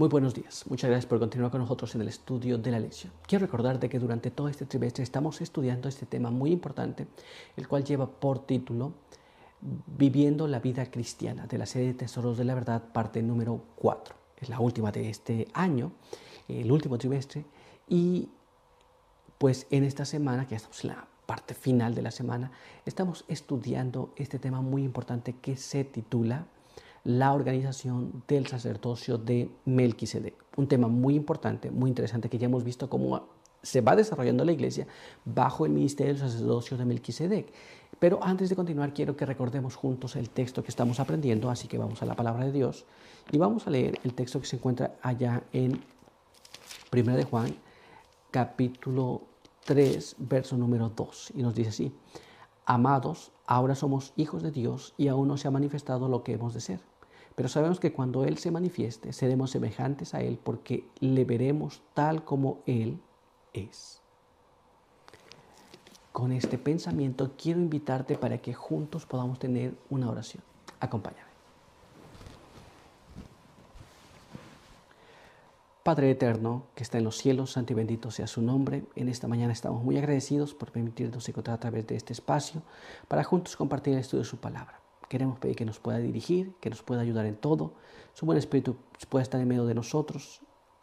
Muy buenos días. Muchas gracias por continuar con nosotros en el estudio de la lección. Quiero recordarte que durante todo este trimestre estamos estudiando este tema muy importante, el cual lleva por título Viviendo la vida cristiana, de la serie de Tesoros de la Verdad, parte número 4. Es la última de este año, el último trimestre, y pues en esta semana, que ya estamos en la parte final de la semana, estamos estudiando este tema muy importante que se titula la organización del sacerdocio de Melquisedec. Un tema muy importante, muy interesante, que ya hemos visto cómo se va desarrollando la iglesia bajo el ministerio del sacerdocio de Melquisedec. Pero antes de continuar, quiero que recordemos juntos el texto que estamos aprendiendo, así que vamos a la palabra de Dios y vamos a leer el texto que se encuentra allá en 1 de Juan, capítulo 3, verso número 2, y nos dice así: Amados, ahora somos hijos de Dios y aún no se ha manifestado lo que hemos de ser. Pero sabemos que cuando Él se manifieste, seremos semejantes a Él porque le veremos tal como Él es. Con este pensamiento quiero invitarte para que juntos podamos tener una oración. Acompáñame. Padre eterno, que está en los cielos, santo y bendito sea su nombre. En esta mañana estamos muy agradecidos por permitirnos encontrar a través de este espacio para juntos compartir el estudio de su palabra. Queremos pedir que nos pueda dirigir, que nos pueda ayudar en todo, su buen espíritu pueda estar en medio de nosotros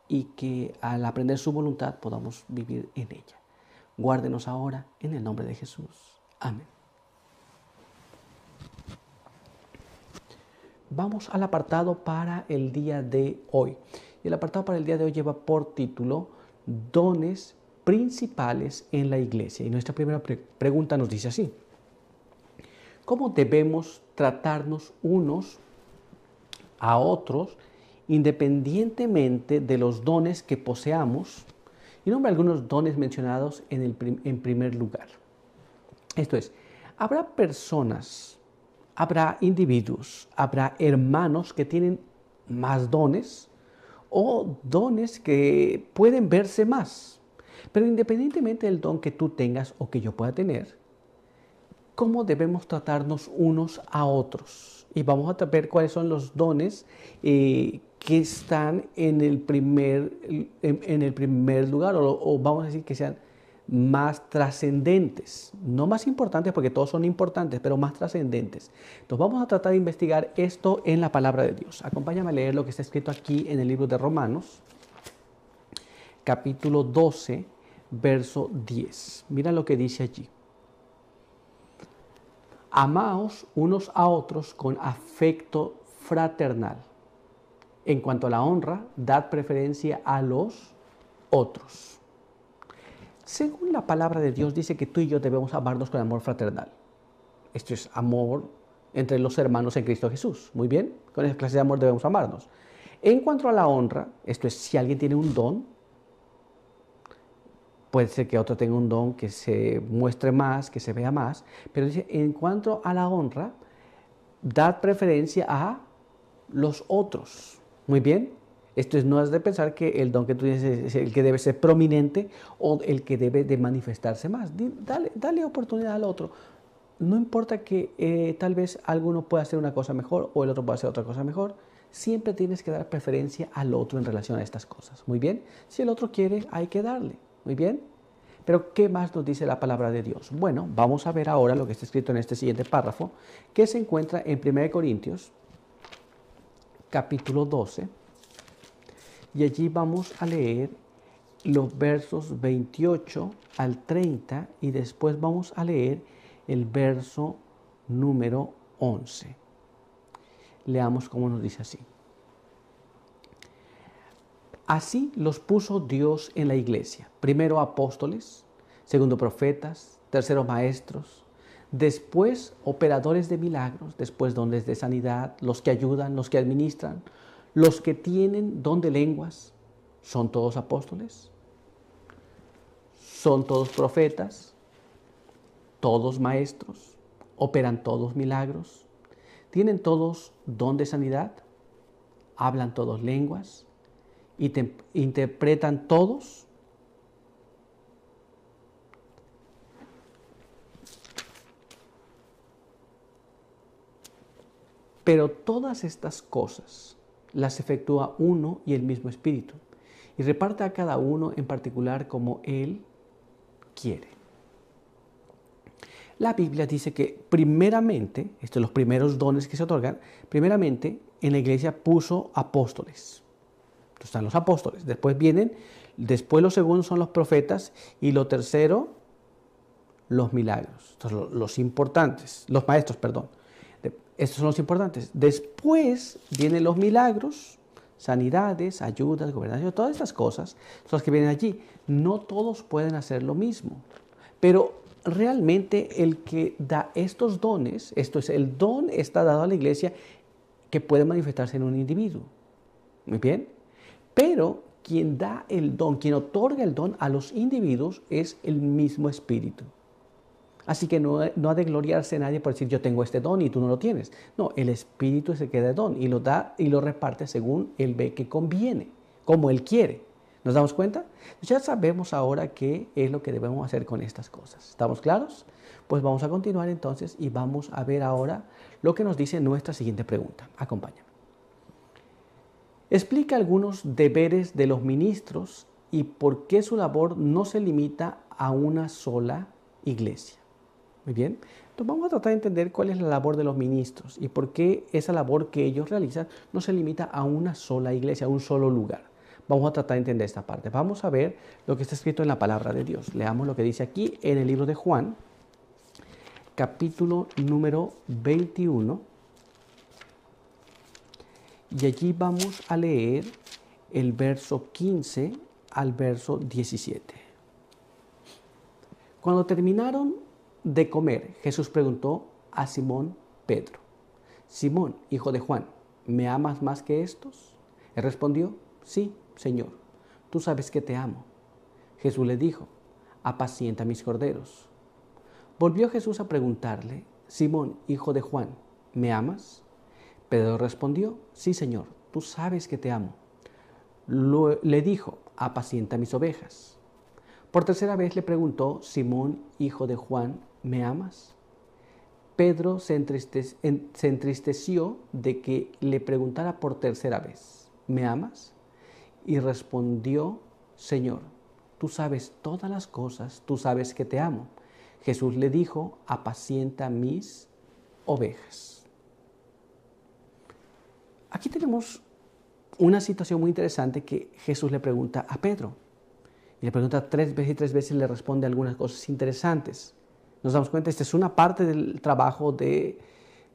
y que al aprender su voluntad podamos vivir en ella. Guárdenos ahora en el nombre de Jesús. Amén. Vamos al apartado para el día de hoy. Y el apartado para el día de hoy lleva por título Dones principales en la iglesia. Y nuestra primera pregunta nos dice así: ¿cómo debemos tratarnos unos a otros independientemente de los dones que poseamos? Y nombra algunos dones mencionados en primer lugar. Esto es, habrá personas, habrá individuos, habrá hermanos que tienen más dones o dones que pueden verse más. Pero independientemente del don que tú tengas o que yo pueda tener, ¿cómo debemos tratarnos unos a otros? Y vamos a ver cuáles son los dones que están en el primer lugar, o vamos a decir que sean más trascendentes, no más importantes porque todos son importantes, pero más trascendentes. Entonces vamos a tratar de investigar esto en la palabra de Dios. Acompáñame a leer lo que está escrito aquí en el libro de Romanos, capítulo 12, verso 10. Mira lo que dice allí: Amaos unos a otros con afecto fraternal. En cuanto a la honra, dad preferencia a los otros. Según la palabra de Dios, dice que tú y yo debemos amarnos con amor fraternal. Esto es amor entre los hermanos en Cristo Jesús. Muy bien, con esa clase de amor debemos amarnos. En cuanto a la honra, esto es, si alguien tiene un don, puede ser que otro tenga un don que se muestre más, que se vea más, pero dice, en cuanto a la honra, dad preferencia a los otros. Muy bien. Esto es, no es de pensar que el don que tú tienes es el que debe ser prominente o el que debe de manifestarse más. Dale oportunidad al otro. No importa que tal vez alguno pueda hacer una cosa mejor o el otro pueda hacer otra cosa mejor. Siempre tienes que dar preferencia al otro en relación a estas cosas. Muy bien. Si el otro quiere, hay que darle. Muy bien. Pero ¿qué más nos dice la palabra de Dios? Bueno, vamos a ver ahora lo que está escrito en este siguiente párrafo, que se encuentra en 1 Corintios, capítulo 12, y allí vamos a leer los versos 28 al 30 y después vamos a leer el verso número 11. Leamos cómo nos dice así: Así los puso Dios en la iglesia, primero apóstoles, segundo profetas, tercero maestros, después operadores de milagros, después dones de sanidad, los que ayudan, los que administran, los que tienen don de lenguas. ¿Son todos apóstoles? ¿Son todos profetas? ¿Todos maestros? ¿Operan todos milagros? ¿Tienen todos don de sanidad? ¿Hablan todos lenguas? ¿Interpretan todos? Pero todas estas cosas las efectúa uno y el mismo Espíritu, y reparte a cada uno en particular como Él quiere. La Biblia dice que primeramente, estos son los primeros dones que se otorgan, primeramente en la iglesia puso apóstoles. Entonces están los apóstoles, después los segundos son los profetas y lo tercero, los milagros. Entonces los importantes, los maestros, perdón. Estos son los importantes. Después vienen los milagros, sanidades, ayudas, gobernación, todas estas cosas son las que vienen allí. No todos pueden hacer lo mismo, pero realmente el que da estos dones, esto es, el don está dado a la iglesia que puede manifestarse en un individuo. Muy bien, pero quien da el don, quien otorga el don a los individuos es el mismo Espíritu. Así que no ha de gloriarse nadie por decir yo tengo este don y tú no lo tienes. No, el Espíritu es el que da el don y lo da y lo reparte según Él ve que conviene, como Él quiere. ¿Nos damos cuenta? Ya sabemos ahora qué es lo que debemos hacer con estas cosas. ¿Estamos claros? Pues vamos a continuar entonces y vamos a ver ahora lo que nos dice nuestra siguiente pregunta. Acompáñame. Explica algunos deberes de los ministros y por qué su labor no se limita a una sola iglesia. Muy bien, entonces vamos a tratar de entender cuál es la labor de los ministros y por qué esa labor que ellos realizan no se limita a una sola iglesia, a un solo lugar. Vamos a tratar de entender esta parte. Vamos a ver lo que está escrito en la palabra de Dios. Leamos lo que dice aquí en el libro de Juan, capítulo número 21. Y allí vamos a leer el verso 15 al verso 17. Cuando terminaron de comer, Jesús preguntó a Simón Pedro: Simón, hijo de Juan, ¿me amas más que estos? Él respondió: sí, Señor, tú sabes que te amo. Jesús le dijo: apacienta mis corderos. Volvió Jesús a preguntarle: Simón, hijo de Juan, ¿me amas? Pedro respondió: sí, Señor, tú sabes que te amo. Le dijo: apacienta mis ovejas. Por tercera vez le preguntó: Simón, hijo de Juan, ¿me amas? Pedro se entristeció de que le preguntara por tercera vez: ¿me amas? Y respondió: Señor, tú sabes todas las cosas, tú sabes que te amo. Jesús le dijo: apacienta mis ovejas. Aquí tenemos una situación muy interesante que Jesús le pregunta a Pedro. Y le pregunta 3 veces y 3 veces le responde algunas cosas interesantes. Nos damos cuenta, esta es una parte del trabajo del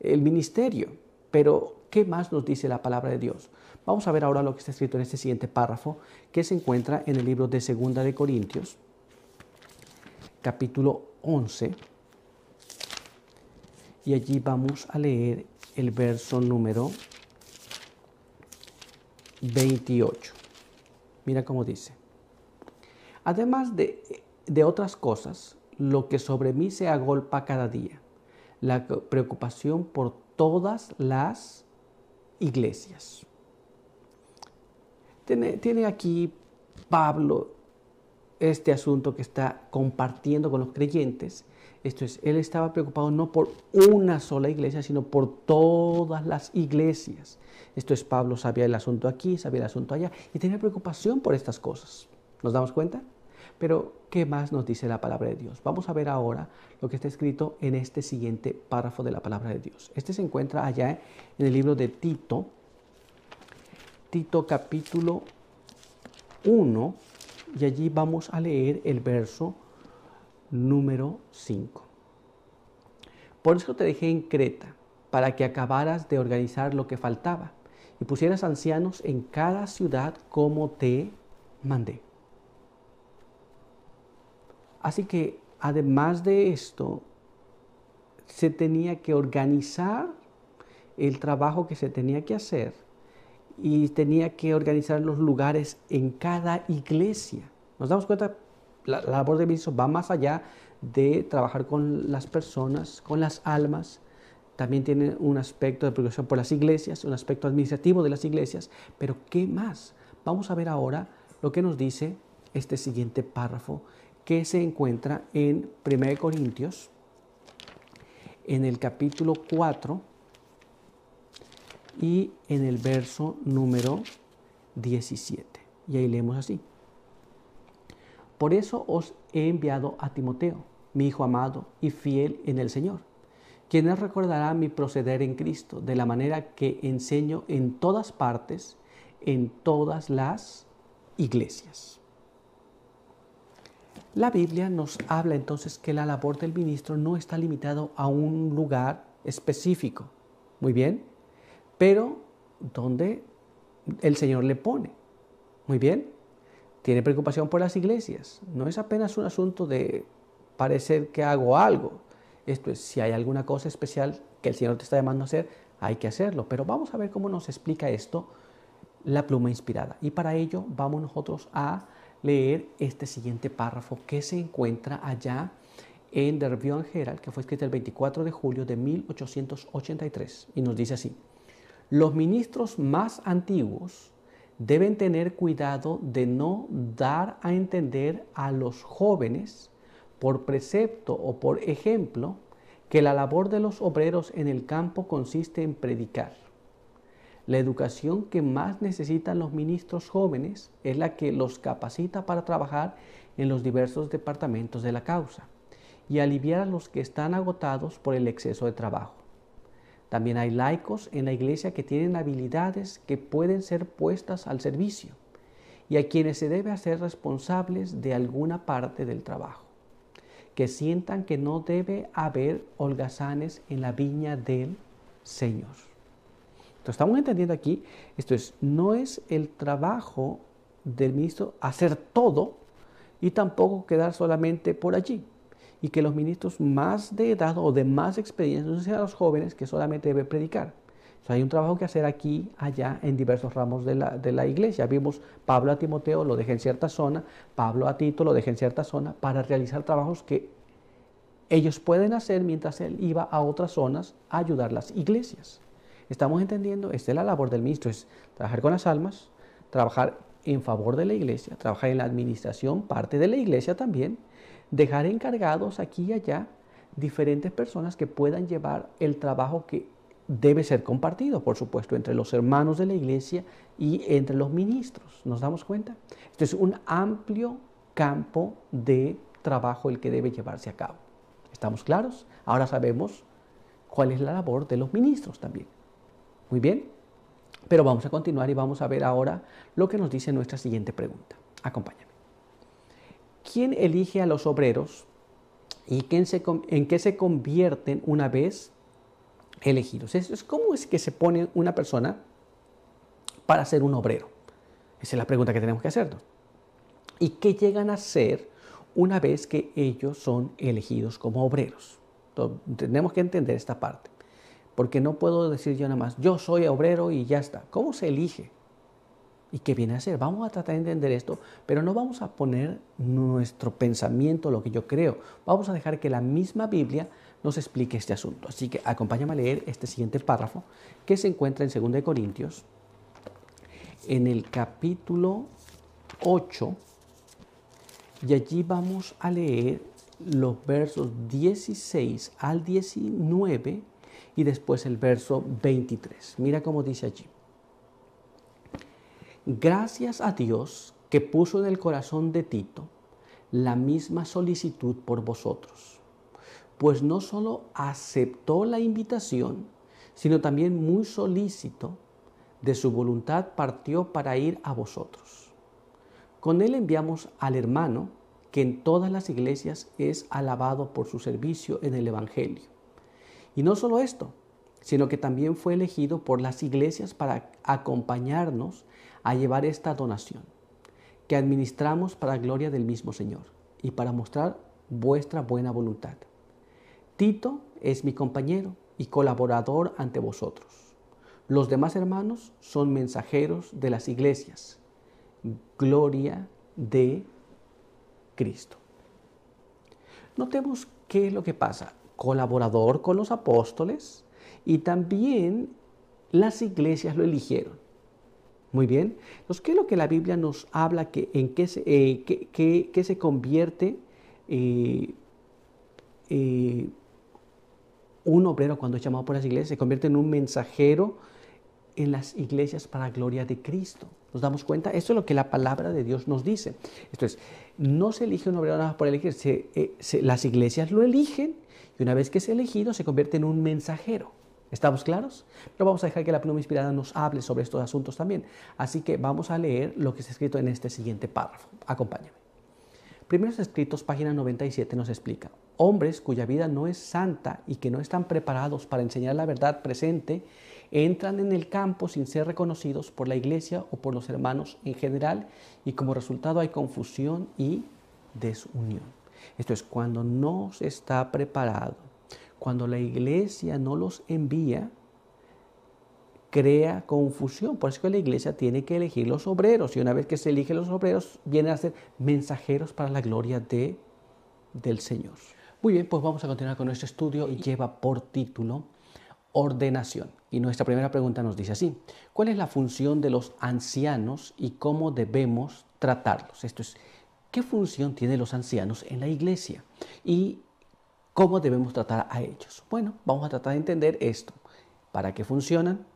ministerio. Pero, ¿qué más nos dice la palabra de Dios? Vamos a ver ahora lo que está escrito en este siguiente párrafo, que se encuentra en el libro de 2 de Corintios, capítulo 11. Y allí vamos a leer el verso número 28. Mira cómo dice: además de otras cosas, lo que sobre mí se agolpa cada día, la preocupación por todas las iglesias. Tiene aquí Pablo este asunto que está compartiendo con los creyentes. Esto es, él estaba preocupado no por una sola iglesia, sino por todas las iglesias. Esto es, Pablo sabía el asunto aquí, sabía el asunto allá y tenía preocupación por estas cosas. ¿Nos damos cuenta? Pero, ¿qué más nos dice la palabra de Dios? Vamos a ver ahora lo que está escrito en este siguiente párrafo de la palabra de Dios. Este se encuentra allá en el libro de Tito, capítulo 1, y allí vamos a leer el verso número 5. Por eso te dejé en Creta, para que acabaras de organizar lo que faltaba y pusieras ancianos en cada ciudad como te mandé. Así que, además de esto, se tenía que organizar el trabajo que se tenía que hacer y tenía que organizar los lugares en cada iglesia. Nos damos cuenta, la labor de ministro va más allá de trabajar con las personas, con las almas. También tiene un aspecto de preocupación por las iglesias, un aspecto administrativo de las iglesias. Pero, ¿qué más? Vamos a ver ahora lo que nos dice este siguiente párrafo, que se encuentra en 1 Corintios, en el capítulo 4, y en el verso número 17. Y ahí leemos así. Por eso os he enviado a Timoteo, mi hijo amado y fiel en el Señor, quien os recordará mi proceder en Cristo, de la manera que enseño en todas partes, en todas las iglesias. La Biblia nos habla entonces que la labor del ministro no está limitado a un lugar específico. Muy bien, pero donde el Señor le pone. Muy bien, tiene preocupación por las iglesias. No es apenas un asunto de parecer que hago algo. Esto es, si hay alguna cosa especial que el Señor te está llamando a hacer, hay que hacerlo. Pero vamos a ver cómo nos explica esto la pluma inspirada. Y para ello vamos nosotros a leer este siguiente párrafo que se encuentra allá en The Review and Herald, que fue escrito el 24 de julio de 1883. Y nos dice así: los ministros más antiguos deben tener cuidado de no dar a entender a los jóvenes, por precepto o por ejemplo, que la labor de los obreros en el campo consiste en predicar. La educación que más necesitan los ministros jóvenes es la que los capacita para trabajar en los diversos departamentos de la causa y aliviar a los que están agotados por el exceso de trabajo. También hay laicos en la iglesia que tienen habilidades que pueden ser puestas al servicio y a quienes se debe hacer responsables de alguna parte del trabajo, que sientan que no debe haber holgazanes en la viña del Señor. Entonces, estamos entendiendo aquí, no es el trabajo del ministro hacer todo y tampoco quedar solamente por allí. Y que los ministros más de edad o de más experiencia no sean los jóvenes que solamente deben predicar. O sea, hay un trabajo que hacer aquí, allá, en diversos ramos de la iglesia. Vimos Pablo a Timoteo lo deja en cierta zona, Pablo a Tito lo deja en cierta zona para realizar trabajos que ellos pueden hacer mientras él iba a otras zonas a ayudar a las iglesias. ¿Estamos entendiendo? Esta es la labor del ministro, es trabajar con las almas, trabajar en favor de la iglesia, trabajar en la administración, parte de la iglesia también, dejar encargados aquí y allá diferentes personas que puedan llevar el trabajo que debe ser compartido, por supuesto, entre los hermanos de la iglesia y entre los ministros. ¿Nos damos cuenta? Esto es un amplio campo de trabajo el que debe llevarse a cabo. ¿Estamos claros? Ahora sabemos cuál es la labor de los ministros también. Muy bien, pero vamos a continuar y vamos a ver ahora lo que nos dice nuestra siguiente pregunta. Acompáñame. ¿Quién elige a los obreros y en qué se convierten una vez elegidos? ¿Cómo es que se pone una persona para ser un obrero? Esa es la pregunta que tenemos que hacernos. ¿Y qué llegan a ser una vez que ellos son elegidos como obreros? Entonces, tenemos que entender esta parte. Porque no puedo decir yo nada más, yo soy obrero y ya está. ¿Cómo se elige? ¿Y qué viene a ser? Vamos a tratar de entender esto, pero no vamos a poner nuestro pensamiento, lo que yo creo. Vamos a dejar que la misma Biblia nos explique este asunto. Así que acompáñame a leer este siguiente párrafo que se encuentra en 2 Corintios, en el capítulo 8, y allí vamos a leer los versos 16 al 19 y después el verso 23. Mira cómo dice allí. Gracias a Dios que puso en el corazón de Tito la misma solicitud por vosotros, pues no solo aceptó la invitación, sino también muy solícito de su voluntad partió para ir a vosotros. Con él enviamos al hermano que en todas las iglesias es alabado por su servicio en el Evangelio. Y no solo esto, sino que también fue elegido por las iglesias para acompañarnos a llevar esta donación, que administramos para gloria del mismo Señor y para mostrar vuestra buena voluntad. Tito es mi compañero y colaborador ante vosotros. Los demás hermanos son mensajeros de las iglesias. Gloria de Cristo. Notemos qué es lo que pasa. Colaborador con los apóstoles y también las iglesias lo eligieron. Muy bien. Entonces, ¿qué es lo que la Biblia nos habla en qué se convierte un obrero cuando es llamado por las iglesias? Se convierte en un mensajero en las iglesias para gloria de Cristo. ¿Nos damos cuenta? Esto es lo que la palabra de Dios nos dice. Esto es, no se elige un obrero nada más por elegir, las iglesias lo eligen y una vez que es elegido se convierte en un mensajero. ¿Estamos claros? Pero vamos a dejar que la pluma inspirada nos hable sobre estos asuntos también. Así que vamos a leer lo que está escrito en este siguiente párrafo. Acompáñame. Primeros Escritos, página 97, nos explica: hombres cuya vida no es santa y que no están preparados para enseñar la verdad presente, entran en el campo sin ser reconocidos por la iglesia o por los hermanos en general, y como resultado hay confusión y desunión. Esto es, cuando no se está preparado, cuando la iglesia no los envía, crea confusión. Por eso que la iglesia tiene que elegir los obreros, y una vez que se eligen los obreros, vienen a ser mensajeros para la gloria del Señor. Muy bien, pues vamos a continuar con nuestro estudio y lleva por título ordenación. Y nuestra primera pregunta nos dice así: ¿cuál es la función de los ancianos y cómo debemos tratarlos? Esto es, ¿qué función tienen los ancianos en la iglesia? Y ¿cómo debemos tratar a ellos? Bueno, vamos a tratar de entender esto. ¿Para qué funcionan?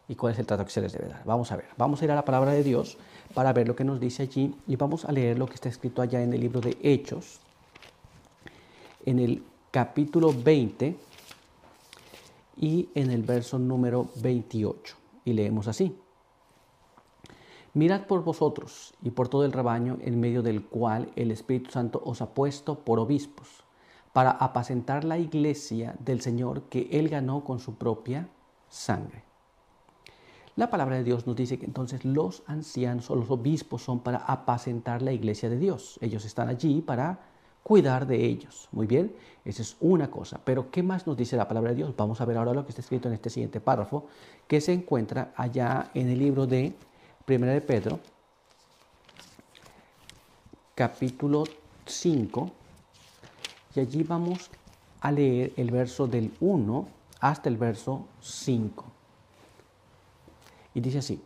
¿Y cuál es el trato que se les debe dar? Vamos a ver. Vamos a ir a la palabra de Dios para ver lo que nos dice allí y vamos a leer lo que está escrito allá en el libro de Hechos, en el capítulo 20 y en el verso número 28. Y leemos así: mirad por vosotros y por todo el rebaño en medio del cual el Espíritu Santo os ha puesto por obispos, para apacentar la iglesia del Señor que Él ganó con su propia sangre. La palabra de Dios nos dice que entonces los ancianos o los obispos son para apacentar la iglesia de Dios. Ellos están allí para cuidar de ellos. Muy bien, esa es una cosa. Pero ¿qué más nos dice la palabra de Dios? Vamos a ver ahora lo que está escrito en este siguiente párrafo, que se encuentra allá en el libro de 1 de Pedro, capítulo 5, y allí vamos a leer el verso del 1 hasta el verso 5. Y dice así: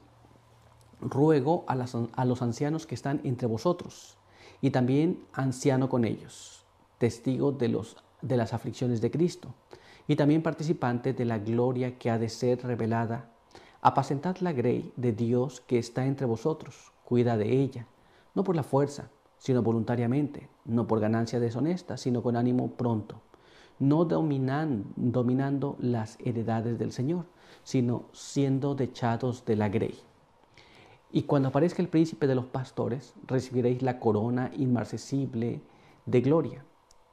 ruego a los ancianos que están entre vosotros, y también anciano con ellos, testigo de las aflicciones de Cristo, y también participante de la gloria que ha de ser revelada. Apacentad la grey de Dios que está entre vosotros, cuida de ella, no por la fuerza, sino voluntariamente, no por ganancia deshonesta, sino con ánimo pronto, no dominando las heredades del Señor, sino siendo dechados de la grey. Y cuando aparezca el príncipe de los pastores, recibiréis la corona inmarcesible de gloria.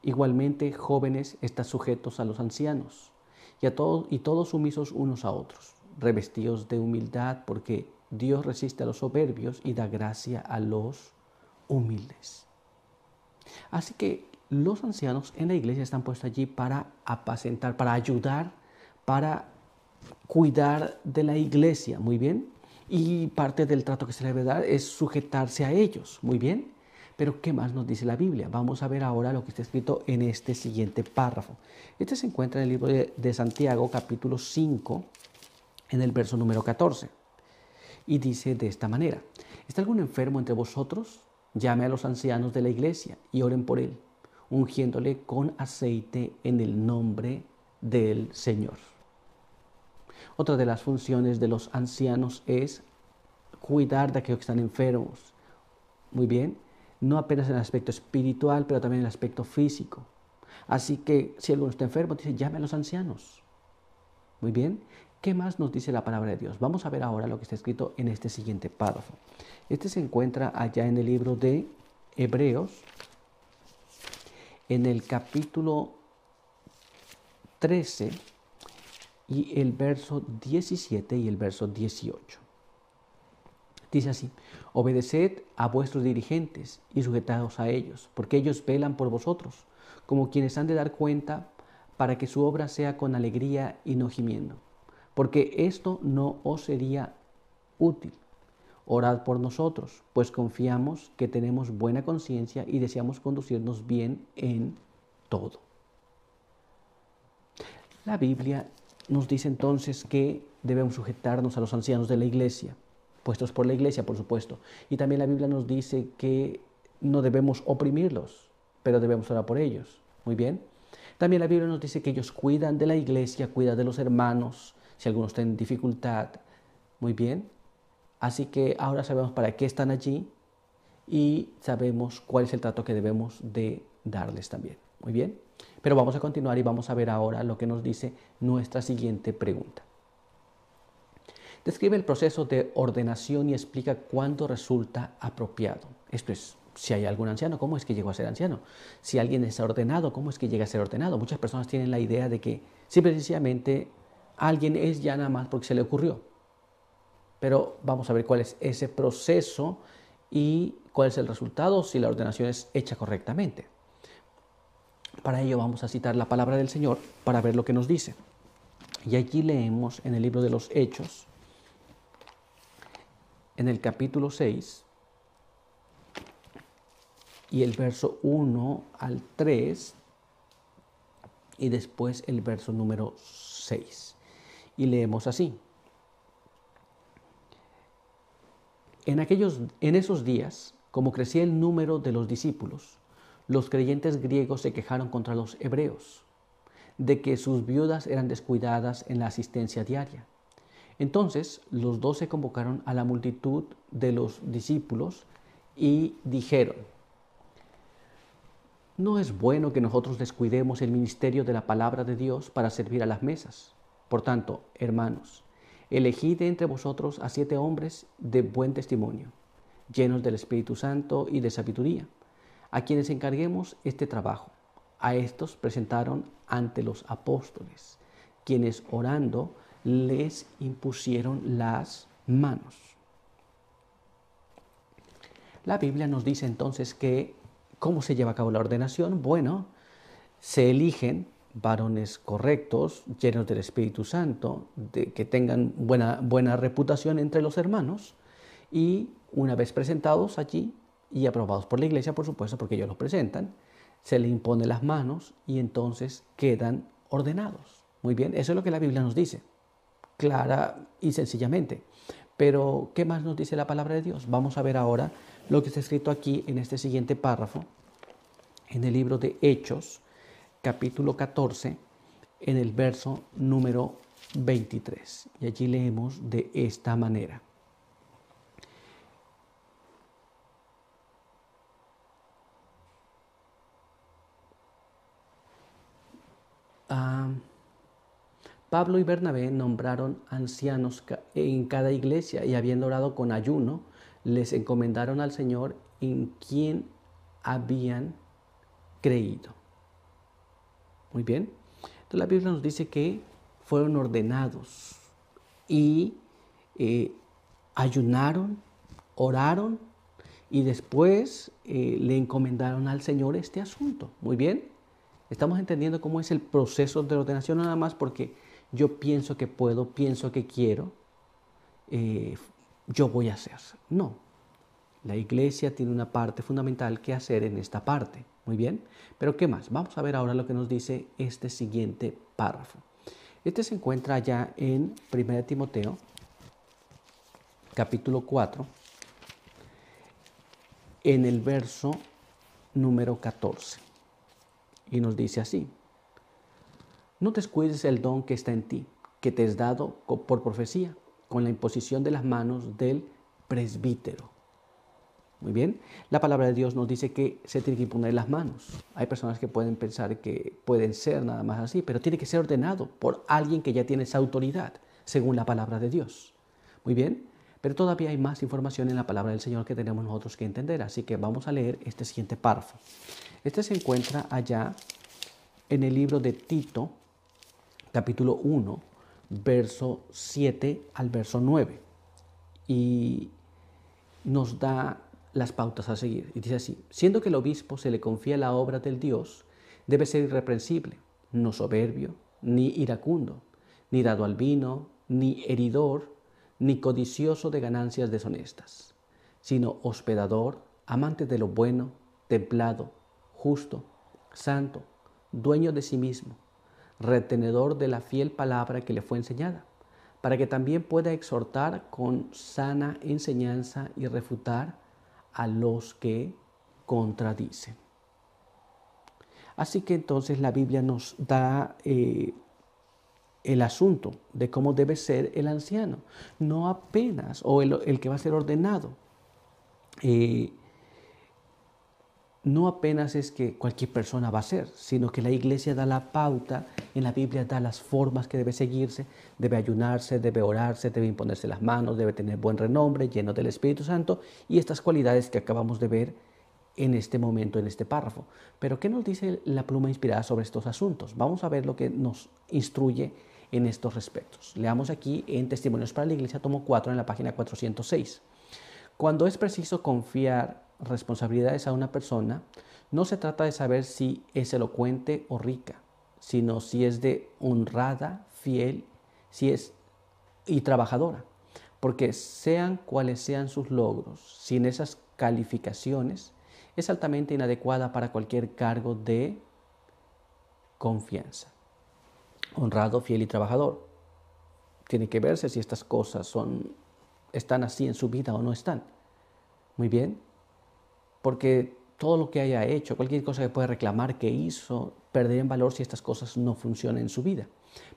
Igualmente, jóvenes, estad sujetos a los ancianos, y todos sumisos unos a otros, revestidos de humildad, porque Dios resiste a los soberbios y da gracia a los humildes. Así que los ancianos en la iglesia están puestos allí para apacentar, para ayudar, para cuidar de la iglesia, muy bien. Y parte del trato que se le debe dar es sujetarse a ellos, muy bien. Pero ¿qué más nos dice la Biblia? Vamos a ver ahora lo que está escrito en este siguiente párrafo. Este se encuentra en el libro de Santiago, capítulo 5, en el verso número 14. Y dice de esta manera: ¿está algún enfermo entre vosotros? Llame a los ancianos de la iglesia y oren por él, ungiéndole con aceite en el nombre del Señor. Otra de las funciones de los ancianos es cuidar de aquellos que están enfermos. Muy bien, no apenas en el aspecto espiritual, pero también en el aspecto físico. Así que si alguno está enfermo, dice, llame a los ancianos. Muy bien, ¿qué más nos dice la palabra de Dios? Vamos a ver ahora lo que está escrito en este siguiente párrafo. Este se encuentra allá en el libro de Hebreos, en el capítulo 13, y el verso 17 y el verso 18. Dice así: obedeced a vuestros dirigentes y sujetaos a ellos, porque ellos velan por vosotros, como quienes han de dar cuenta, para que su obra sea con alegría y no gimiendo, porque esto no os sería útil. Orad por nosotros, pues confiamos que tenemos buena conciencia y deseamos conducirnos bien en todo. La Biblia nos dice entonces que debemos sujetarnos a los ancianos de la iglesia, puestos por la iglesia, por supuesto. Y también la Biblia nos dice que no debemos oprimirlos, pero debemos orar por ellos. Muy bien. También la Biblia nos dice que ellos cuidan de la iglesia, cuidan de los hermanos, si alguno está en dificultad, Muy bien. Así que ahora sabemos para qué están allí y sabemos cuál es el trato que debemos de darles también. Muy bien. Pero vamos a continuar y vamos a ver ahora lo que nos dice nuestra siguiente pregunta. Describe el proceso de ordenación y explica cuándo resulta apropiado. Esto es, si hay algún anciano, ¿cómo es que llegó a ser anciano? Si alguien es ordenado, ¿cómo es que llega a ser ordenado? Muchas personas tienen la idea de que simple y sencillamente alguien es ya nada más porque se le ocurrió. Pero vamos a ver cuál es ese proceso y cuál es el resultado si la ordenación es hecha correctamente. Para ello vamos a citar la palabra del Señor para ver lo que nos dice. Y allí leemos en el libro de los Hechos, en el capítulo 6 y el verso 1 al 3 y después el verso número 6. Y leemos así. En esos días, como crecía el número de los discípulos, los creyentes griegos se quejaron contra los hebreos de que sus viudas eran descuidadas en la asistencia diaria. Entonces los 12 convocaron a la multitud de los discípulos y dijeron: no es bueno que nosotros descuidemos el ministerio de la palabra de Dios para servir a las mesas. Por tanto, hermanos, elegid entre vosotros a 7 hombres de buen testimonio, llenos del Espíritu Santo y de sabiduría, a quienes encarguemos este trabajo. A estos presentaron ante los apóstoles, quienes orando les impusieron las manos. La Biblia nos dice entonces que ¿cómo se lleva a cabo la ordenación? Bueno, se eligen varones correctos, llenos del Espíritu Santo, que tengan buena reputación entre los hermanos, y una vez presentados allí y aprobados por la iglesia, por supuesto, porque ellos los presentan, se le impone las manos y entonces quedan ordenados. Muy bien, eso es lo que la Biblia nos dice, clara y sencillamente. Pero, ¿qué más nos dice la palabra de Dios? Vamos a ver ahora lo que está escrito aquí en este siguiente párrafo, en el libro de Hechos, capítulo 14, en el verso número 23. Y allí leemos de esta manera. Pablo y Bernabé nombraron ancianos en cada iglesia y habiendo orado con ayuno, les encomendaron al Señor en quien habían creído. Muy bien. Entonces la Biblia nos dice que fueron ordenados y ayunaron, oraron y después le encomendaron al Señor este asunto. Muy bien. Estamos entendiendo cómo es el proceso de ordenación, nada más porque yo pienso que puedo, pienso que quiero, yo voy a hacer. No, la iglesia tiene una parte fundamental que hacer en esta parte. Muy bien, pero ¿qué más? Vamos a ver ahora lo que nos dice este siguiente párrafo. Este se encuentra ya en 1 Timoteo, capítulo 4, en el verso número 14. Y nos dice así: no descuides el don que está en ti, que te es dado por profecía, con la imposición de las manos del presbítero. Muy bien, la palabra de Dios nos dice que se tiene que poner las manos. Hay personas que pueden pensar que pueden ser nada más así, pero tiene que ser ordenado por alguien que ya tiene esa autoridad, según la palabra de Dios. Muy bien, pero todavía hay más información en la palabra del Señor que tenemos nosotros que entender, así que vamos a leer este siguiente párrafo. Este se encuentra allá en el libro de Tito, capítulo 1, verso 7 al verso 9. Y nos da las pautas a seguir. Y dice así: siendo que el obispo se le confía la obra del Dios, debe ser irreprensible, no soberbio, ni iracundo, ni dado al vino, ni heridor, ni codicioso de ganancias deshonestas, sino hospedador, amante de lo bueno, templado, justo, santo, dueño de sí mismo, retenedor de la fiel palabra que le fue enseñada, para que también pueda exhortar con sana enseñanza y refutar a los que contradicen. Así que entonces la Biblia nos da el asunto de cómo debe ser el anciano, no apenas, o el que va a ser ordenado. No apenas es que cualquier persona va a ser, sino que la iglesia da la pauta, en la Biblia da las formas que debe seguirse, debe ayunarse, debe orarse, debe imponerse las manos, debe tener buen renombre, lleno del Espíritu Santo y estas cualidades que acabamos de ver en este momento, en este párrafo. Pero ¿qué nos dice la pluma inspirada sobre estos asuntos? Vamos a ver lo que nos instruye en estos respectos. Leamos aquí en Testimonios para la Iglesia, tomo 4, en la página 406. Cuando es preciso confiar responsabilidades a una persona, no se trata de saber si es elocuente o rica, sino si es de honrada, fiel, si es y trabajadora. Porque sean cuales sean sus logros, sin esas calificaciones, es altamente inadecuada para cualquier cargo de confianza. Honrado, fiel y trabajador. Tiene que verse si estas cosas están así en su vida o no están. Muy bien, porque todo lo que haya hecho, cualquier cosa que pueda reclamar que hizo, perdería en valor si estas cosas no funcionan en su vida.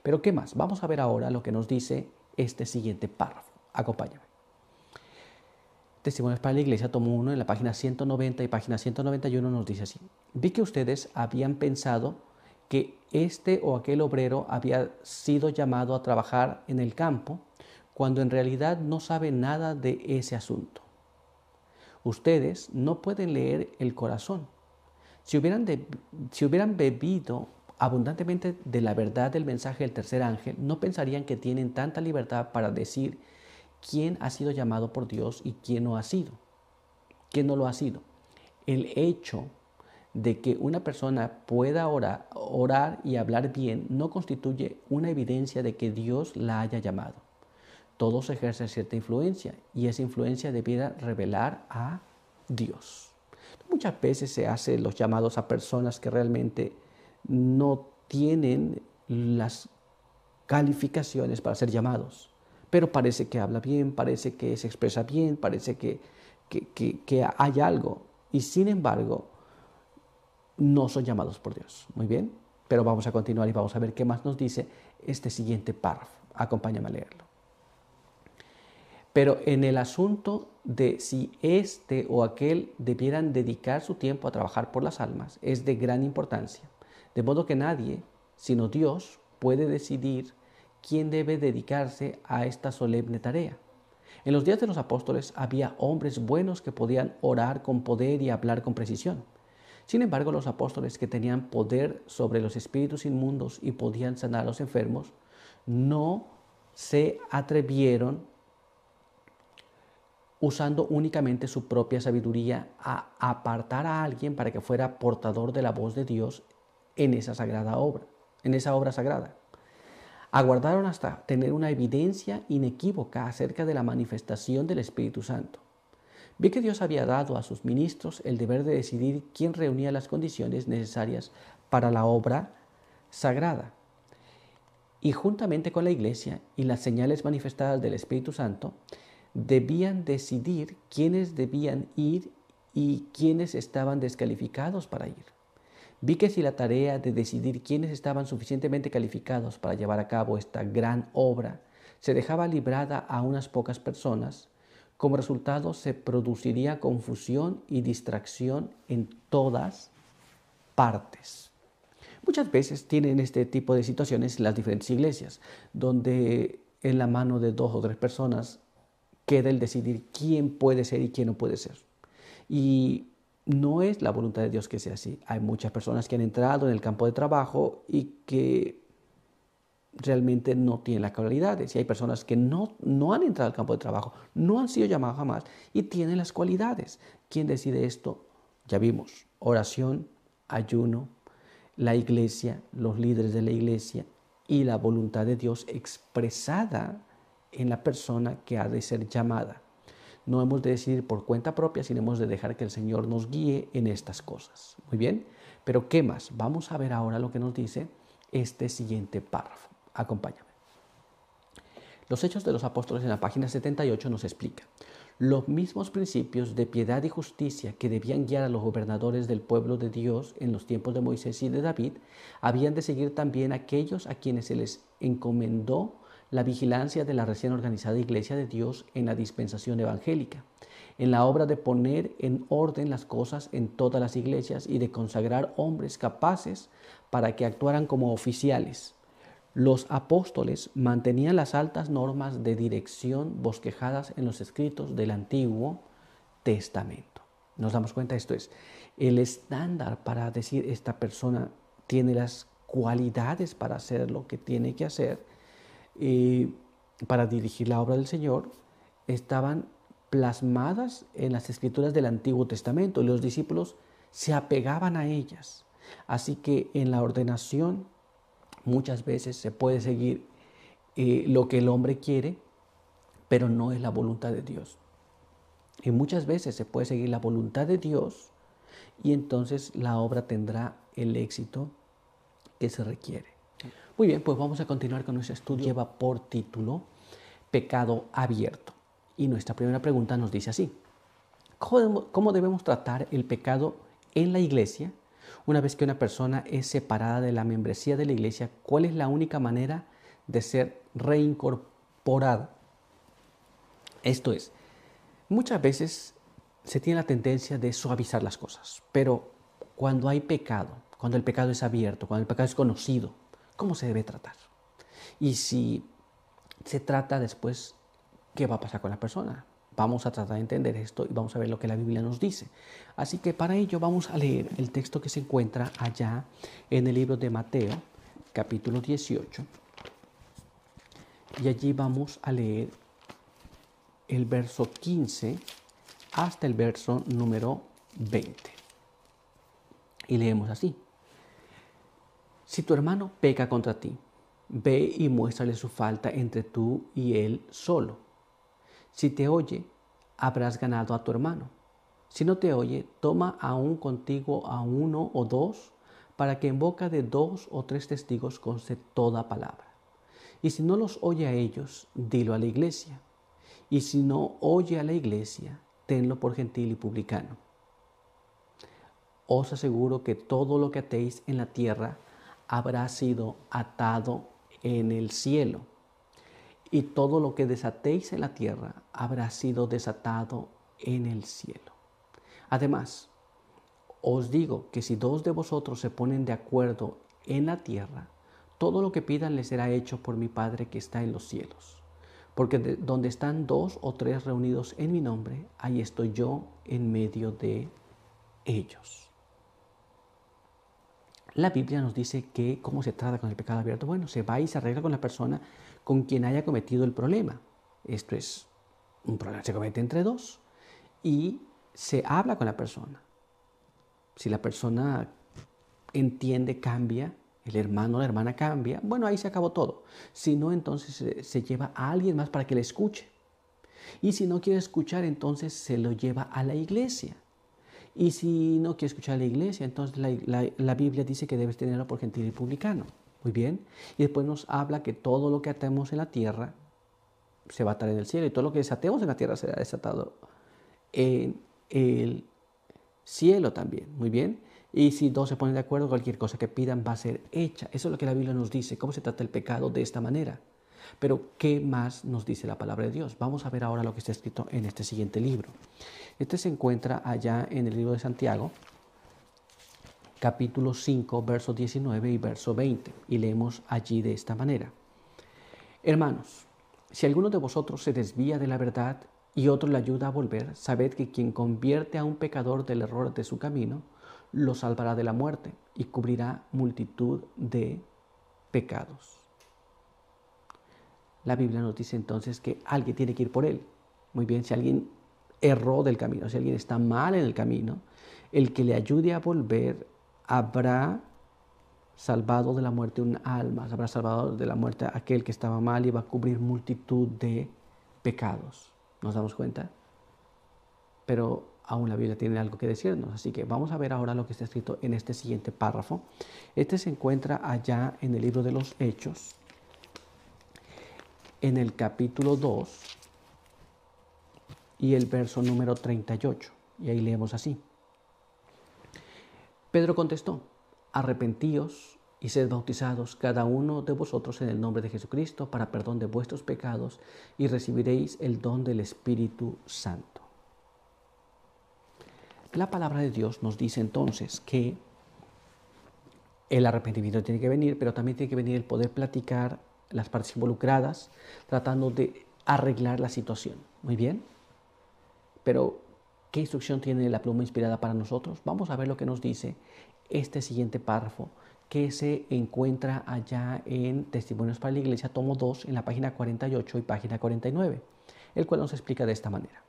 Pero ¿qué más? Vamos a ver ahora lo que nos dice este siguiente párrafo. Acompáñame. Testimonios para la Iglesia, tomo 1, en la página 190 y página 191 nos dice así. Vi que ustedes habían pensado que este o aquel obrero había sido llamado a trabajar en el campo, cuando en realidad no sabe nada de ese asunto. Ustedes no pueden leer el corazón. Si hubieran bebido abundantemente de la verdad del mensaje del tercer ángel, no pensarían que tienen tanta libertad para decir quién ha sido llamado por Dios y quién no ha sido, quién no lo ha sido. El hecho de que una persona pueda orar y hablar bien no constituye una evidencia de que Dios la haya llamado. Todos ejercen cierta influencia y esa influencia debiera revelar a Dios. Muchas veces se hacen los llamados a personas que realmente no tienen las calificaciones para ser llamados, pero parece que habla bien, parece que se expresa bien, parece que hay algo y sin embargo no son llamados por Dios. Muy bien, pero vamos a continuar y vamos a ver qué más nos dice este siguiente párrafo. Acompáñame a leerlo. Pero en el asunto de si este o aquel debieran dedicar su tiempo a trabajar por las almas, es de gran importancia, de modo que nadie, sino Dios, puede decidir quién debe dedicarse a esta solemne tarea. En los días de los apóstoles había hombres buenos que podían orar con poder y hablar con precisión. Sin embargo, los apóstoles que tenían poder sobre los espíritus inmundos y podían sanar a los enfermos, no se atrevieron usando únicamente su propia sabiduría a apartar a alguien para que fuera portador de la voz de Dios en esa sagrada obra, en esa obra sagrada. Aguardaron hasta tener una evidencia inequívoca acerca de la manifestación del Espíritu Santo. Vi que Dios había dado a sus ministros el deber de decidir quién reunía las condiciones necesarias para la obra sagrada. Y juntamente con la Iglesia y las señales manifestadas del Espíritu Santo, debían decidir quiénes debían ir y quiénes estaban descalificados para ir. Vi que si la tarea de decidir quiénes estaban suficientemente calificados para llevar a cabo esta gran obra se dejaba librada a unas pocas personas, como resultado se produciría confusión y distracción en todas partes. Muchas veces tienen este tipo de situaciones las diferentes iglesias, donde en la mano de 2 o 3 personas queda el decidir quién puede ser y quién no puede ser. Y no es la voluntad de Dios que sea así. Hay muchas personas que han entrado en el campo de trabajo y que realmente no tienen las cualidades. Y hay personas que no han entrado al campo de trabajo, no han sido llamados jamás y tienen las cualidades. ¿Quién decide esto? Ya vimos, oración, ayuno, la iglesia, los líderes de la iglesia y la voluntad de Dios expresada en la persona que ha de ser llamada. No hemos de decidir por cuenta propia, sino hemos de dejar que el Señor nos guíe en estas cosas. Muy bien, pero ¿qué más? Vamos a ver ahora lo que nos dice este siguiente párrafo. Acompáñame. Los Hechos de los Apóstoles en la página 78 nos explica. Los mismos principios de piedad y justicia que debían guiar a los gobernadores del pueblo de Dios en los tiempos de Moisés y de David, habían de seguir también aquellos a quienes se les encomendó la vigilancia de la recién organizada Iglesia de Dios en la dispensación evangélica, en la obra de poner en orden las cosas en todas las iglesias y de consagrar hombres capaces para que actuaran como oficiales. Los apóstoles mantenían las altas normas de dirección bosquejadas en los escritos del Antiguo Testamento. Nos damos cuenta, esto es el estándar para decir esta persona tiene las cualidades para hacer lo que tiene que hacer, para dirigir la obra del Señor, estaban plasmadas en las escrituras del Antiguo Testamento y los discípulos se apegaban a ellas. Así que en la ordenación muchas veces se puede seguir lo que el hombre quiere, pero no es la voluntad de Dios. Y muchas veces se puede seguir la voluntad de Dios y entonces la obra tendrá el éxito que se requiere. Muy bien, pues vamos a continuar con nuestro estudio. Lleva por título Pecado abierto. Y nuestra primera pregunta nos dice así: ¿cómo debemos tratar el pecado en la iglesia? Una vez que una persona es separada de la membresía de la iglesia, ¿cuál es la única manera de ser reincorporada? Esto es, muchas veces se tiene la tendencia de suavizar las cosas, pero cuando hay pecado, cuando el pecado es abierto, cuando el pecado es conocido, ¿cómo se debe tratar? Y si se trata después, ¿qué va a pasar con la persona? Vamos a tratar de entender esto y vamos a ver lo que la Biblia nos dice. Así que para ello vamos a leer el texto que se encuentra allá en el libro de Mateo, capítulo 18. Y allí vamos a leer el verso 15 hasta el verso número 20. Y leemos así: si tu hermano peca contra ti, ve y muéstrale su falta entre tú y él solo. Si te oye, habrás ganado a tu hermano. Si no te oye, toma aún contigo a uno o dos, para que en boca de 2 o 3 testigos conste toda palabra. Y si no los oye a ellos, dilo a la iglesia. Y si no oye a la iglesia, tenlo por gentil y publicano. Os aseguro que todo lo que atéis en la tierra habrá sido atado en el cielo, y todo lo que desatéis en la tierra habrá sido desatado en el cielo. Además, os digo que si 2 de vosotros se ponen de acuerdo en la tierra, todo lo que pidan les será hecho por mi Padre que está en los cielos. Porque donde están 2 o 3 reunidos en mi nombre, ahí estoy yo en medio de ellos. La Biblia nos dice que cómo se trata con el pecado abierto. Bueno, se va y se arregla con la persona con quien haya cometido el problema. Esto es, un problema se comete entre 2 y se habla con la persona. Si la persona entiende, cambia, el hermano o la hermana cambia, bueno, ahí se acabó todo. Si no, entonces se lleva a alguien más para que le escuche. Y si no quiere escuchar, entonces se lo lleva a la iglesia. Y si no quiere escuchar a la iglesia, entonces la Biblia dice que debes tenerlo por gentil y publicano. Muy bien. Y después nos habla que todo lo que atemos en la tierra se va a atar en el cielo. Y todo lo que desatemos en la tierra será desatado en el cielo también. Muy bien. Y si 2 se ponen de acuerdo, cualquier cosa que pidan va a ser hecha. Eso es lo que la Biblia nos dice. ¿Cómo se trata el pecado de esta manera? Pero, ¿qué más nos dice la palabra de Dios? Vamos a ver ahora lo que está escrito en este siguiente libro. Este se encuentra allá en el libro de Santiago, capítulo 5, verso 19 y verso 20. Y leemos allí de esta manera: hermanos, si alguno de vosotros se desvía de la verdad y otro le ayuda a volver, sabed que quien convierte a un pecador del error de su camino, lo salvará de la muerte y cubrirá multitud de pecados. La Biblia nos dice entonces que alguien tiene que ir por él. Muy bien, si alguien erró del camino, si alguien está mal en el camino, el que le ayude a volver habrá salvado de la muerte un alma, habrá salvado de la muerte a aquel que estaba mal y va a cubrir multitud de pecados. ¿Nos damos cuenta? Pero aún la Biblia tiene algo que decirnos, así que vamos a ver ahora lo que está escrito en este siguiente párrafo. Este se encuentra allá en el libro de los Hechos, en el capítulo 2 y el verso número 38. Y ahí leemos así: Pedro contestó: arrepentíos y sed bautizados cada uno de vosotros en el nombre de Jesucristo para perdón de vuestros pecados y recibiréis el don del Espíritu Santo. La palabra de Dios nos dice entonces que el arrepentimiento tiene que venir, pero también tiene que venir el poder platicar las partes involucradas, tratando de arreglar la situación. Muy bien, pero ¿qué instrucción tiene la pluma inspirada para nosotros? Vamos a ver lo que nos dice este siguiente párrafo que se encuentra allá en Testimonios para la Iglesia, tomo 2, en la página 48 y página 49, el cual nos explica de esta manera.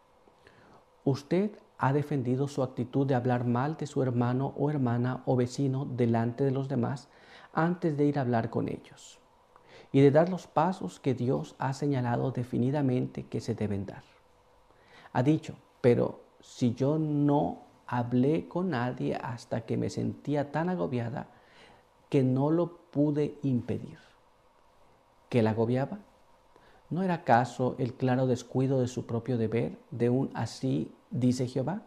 Usted ha defendido su actitud de hablar mal de su hermano o hermana o vecino delante de los demás antes de ir a hablar con ellos y de dar los pasos que Dios ha señalado definidamente que se deben dar. Ha dicho, pero si yo no hablé con nadie hasta que me sentía tan agobiada que no lo pude impedir. ¿Qué la agobiaba? ¿No era acaso el claro descuido de su propio deber, de un así dice Jehová?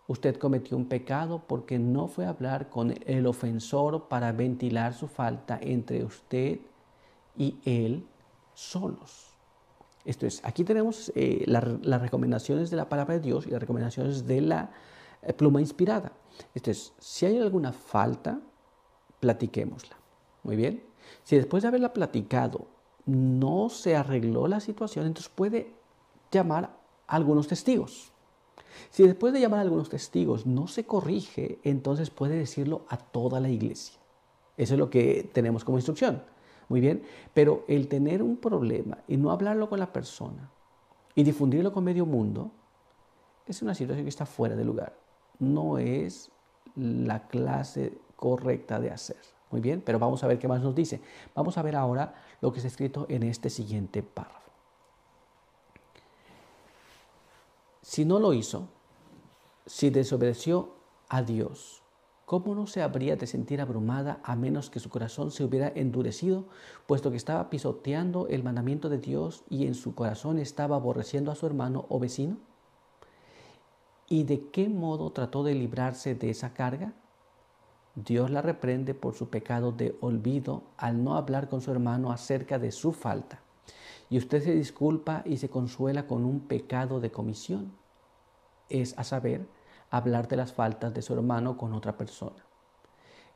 Usted cometió un pecado porque no fue a hablar con el ofensor para ventilar su falta entre usted y él solos. Esto es, aquí tenemos las recomendaciones de la palabra de Dios y las recomendaciones de la pluma inspirada. Esto es, si hay alguna falta, platiquémosla. Muy bien. Si después de haberla platicado no se arregló la situación, entonces puede llamar a algunos testigos. Si después de llamar a algunos testigos no se corrige, entonces puede decirlo a toda la iglesia. Eso es lo que tenemos como instrucción. Muy bien. Pero el tener un problema y no hablarlo con la persona y difundirlo con medio mundo es una situación que está fuera de lugar. No es la clase correcta de hacer. Muy bien, pero vamos a ver qué más nos dice. Vamos a ver ahora lo que está escrito en este siguiente párrafo. Si no lo hizo, si desobedeció a Dios, ¿cómo no se habría de sentir abrumada a menos que su corazón se hubiera endurecido, puesto que estaba pisoteando el mandamiento de Dios y en su corazón estaba aborreciendo a su hermano o vecino? ¿Y de qué modo trató de librarse de esa carga? Dios la reprende por su pecado de olvido al no hablar con su hermano acerca de su falta. Y usted se disculpa y se consuela con un pecado de comisión. Es, a saber, hablar de las faltas de su hermano con otra persona.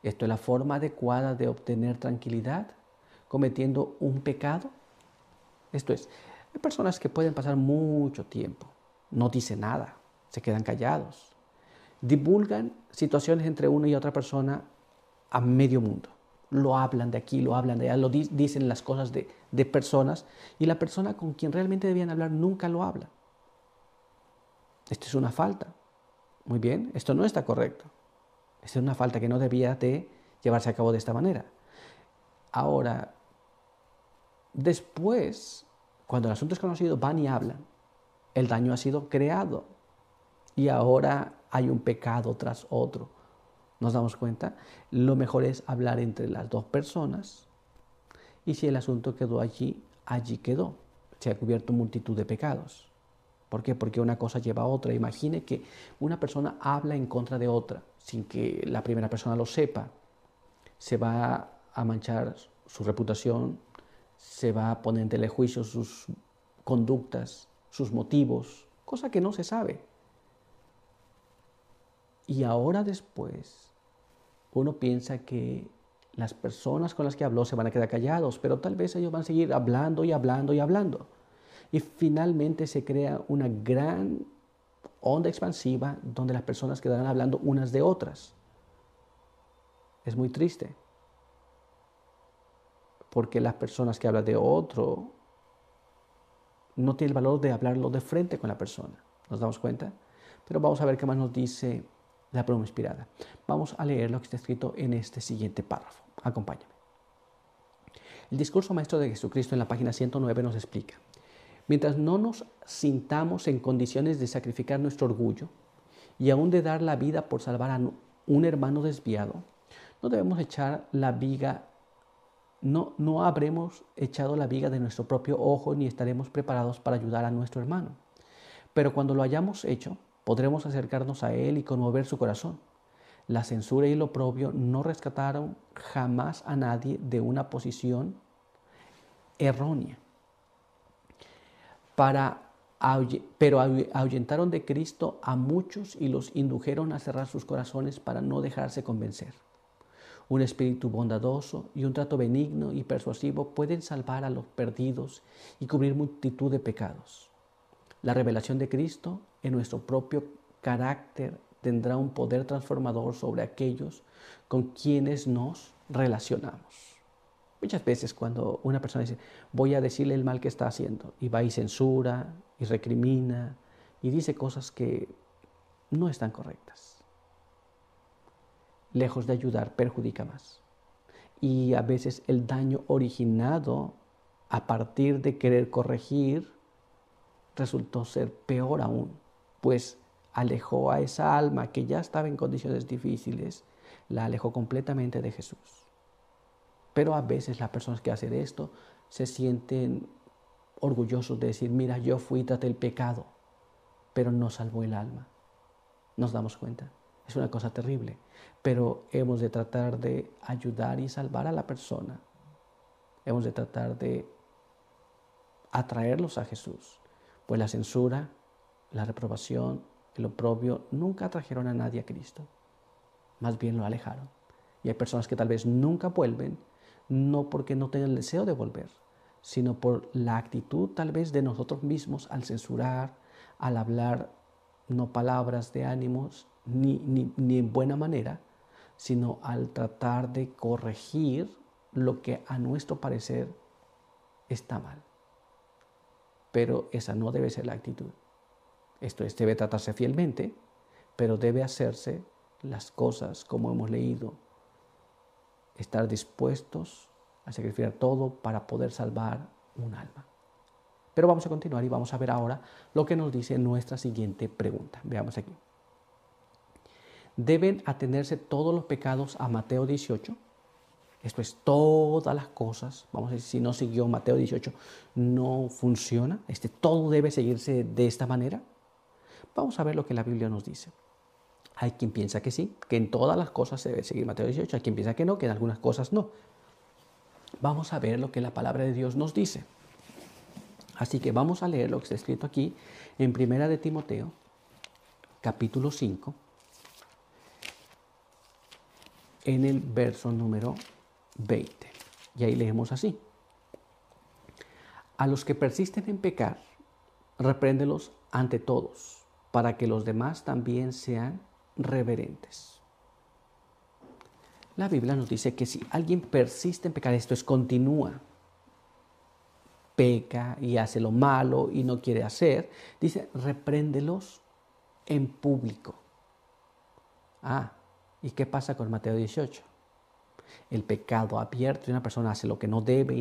¿Esto es la forma adecuada de obtener tranquilidad, cometiendo un pecado? Esto es, hay personas que pueden pasar mucho tiempo, no dicen nada, se quedan callados. Divulgan situaciones entre una y otra persona a medio mundo. Lo hablan de aquí, lo hablan de allá, dicen las cosas de personas y la persona con quien realmente debían hablar nunca lo habla. Esto es una falta. Muy bien, esto no está correcto. Esta es una falta que no debía de llevarse a cabo de esta manera. Ahora, después, cuando el asunto es conocido, van y hablan. El daño ha sido creado y ahora hay un pecado tras otro. ¿Nos damos cuenta? Lo mejor es hablar entre las dos personas y si el asunto quedó allí, allí quedó. Se ha cubierto multitud de pecados. ¿Por qué? Porque una cosa lleva a otra. Imagine que una persona habla en contra de otra sin que la primera persona lo sepa. Se va a manchar su reputación, se va a poner en telejuicio sus conductas, sus motivos, cosa que no se sabe. Y ahora después, uno piensa que las personas con las que habló se van a quedar callados, pero tal vez ellos van a seguir hablando y hablando y hablando. Y finalmente se crea una gran onda expansiva donde las personas quedarán hablando unas de otras. Es muy triste, porque las personas que hablan de otro no tienen el valor de hablarlo de frente con la persona. ¿Nos damos cuenta? Pero vamos a ver qué más nos dice la pluma inspirada. Vamos a leer lo que está escrito en este siguiente párrafo. Acompáñame. El discurso maestro de Jesucristo en la página 109 nos explica: mientras no nos sintamos en condiciones de sacrificar nuestro orgullo y aún de dar la vida por salvar a un hermano desviado, no debemos echar la viga, no habremos echado la viga de nuestro propio ojo ni estaremos preparados para ayudar a nuestro hermano. Pero cuando lo hayamos hecho, podremos acercarnos a él y conmover su corazón. La censura y el oprobio no rescataron jamás a nadie de una posición errónea, pero ahuyentaron de Cristo a muchos y los indujeron a cerrar sus corazones para no dejarse convencer. Un espíritu bondadoso y un trato benigno y persuasivo pueden salvar a los perdidos y cubrir multitud de pecados. La revelación de Cristo en nuestro propio carácter tendrá un poder transformador sobre aquellos con quienes nos relacionamos. Muchas veces cuando una persona dice, voy a decirle el mal que está haciendo, y va y censura, y recrimina, y dice cosas que no están correctas. Lejos de ayudar, perjudica más. Y a veces el daño originado a partir de querer corregir resultó ser peor aún, pues alejó a esa alma que ya estaba en condiciones difíciles, la alejó completamente de Jesús. Pero a veces las personas que hacen esto se sienten orgullosos de decir, mira, yo fui y traté el pecado, pero no salvó el alma. Nos damos cuenta. Es una cosa terrible, pero hemos de tratar de ayudar y salvar a la persona. Hemos de tratar de atraerlos a Jesús, pues la censura, la reprobación, el oprobio nunca atrajeron a nadie a Cristo, más bien lo alejaron. Y hay personas que tal vez nunca vuelven, no porque no tengan el deseo de volver, sino por la actitud tal vez de nosotros mismos al censurar, al hablar no palabras de ánimos, ni en buena manera, sino al tratar de corregir lo que a nuestro parecer está mal. Pero esa no debe ser la actitud. Esto es, debe tratarse fielmente, pero debe hacerse las cosas como hemos leído, estar dispuestos a sacrificar todo para poder salvar un alma. Pero vamos a continuar y vamos a ver ahora lo que nos dice nuestra siguiente pregunta. Veamos aquí. ¿Deben atenerse todos los pecados a Mateo 18? Esto es, todas las cosas, vamos a decir, si no siguió Mateo 18, no funciona. Todo debe seguirse de esta manera. Vamos a ver lo que la Biblia nos dice. Hay quien piensa que sí, que en todas las cosas se debe seguir Mateo 18. Hay quien piensa que no, que en algunas cosas no. Vamos a ver lo que la palabra de Dios nos dice. Así que vamos a leer lo que está escrito aquí en 1 de Timoteo, capítulo 5, en el verso número 20. Y ahí leemos así. A los que persisten en pecar, repréndelos ante todos, para que los demás también sean reverentes. La Biblia nos dice que si alguien persiste en pecar, esto es, continúa, peca y hace lo malo y no quiere hacer, dice, repréndelos en público. ¿Y qué pasa con Mateo 18? El pecado abierto, y una persona hace lo que no debe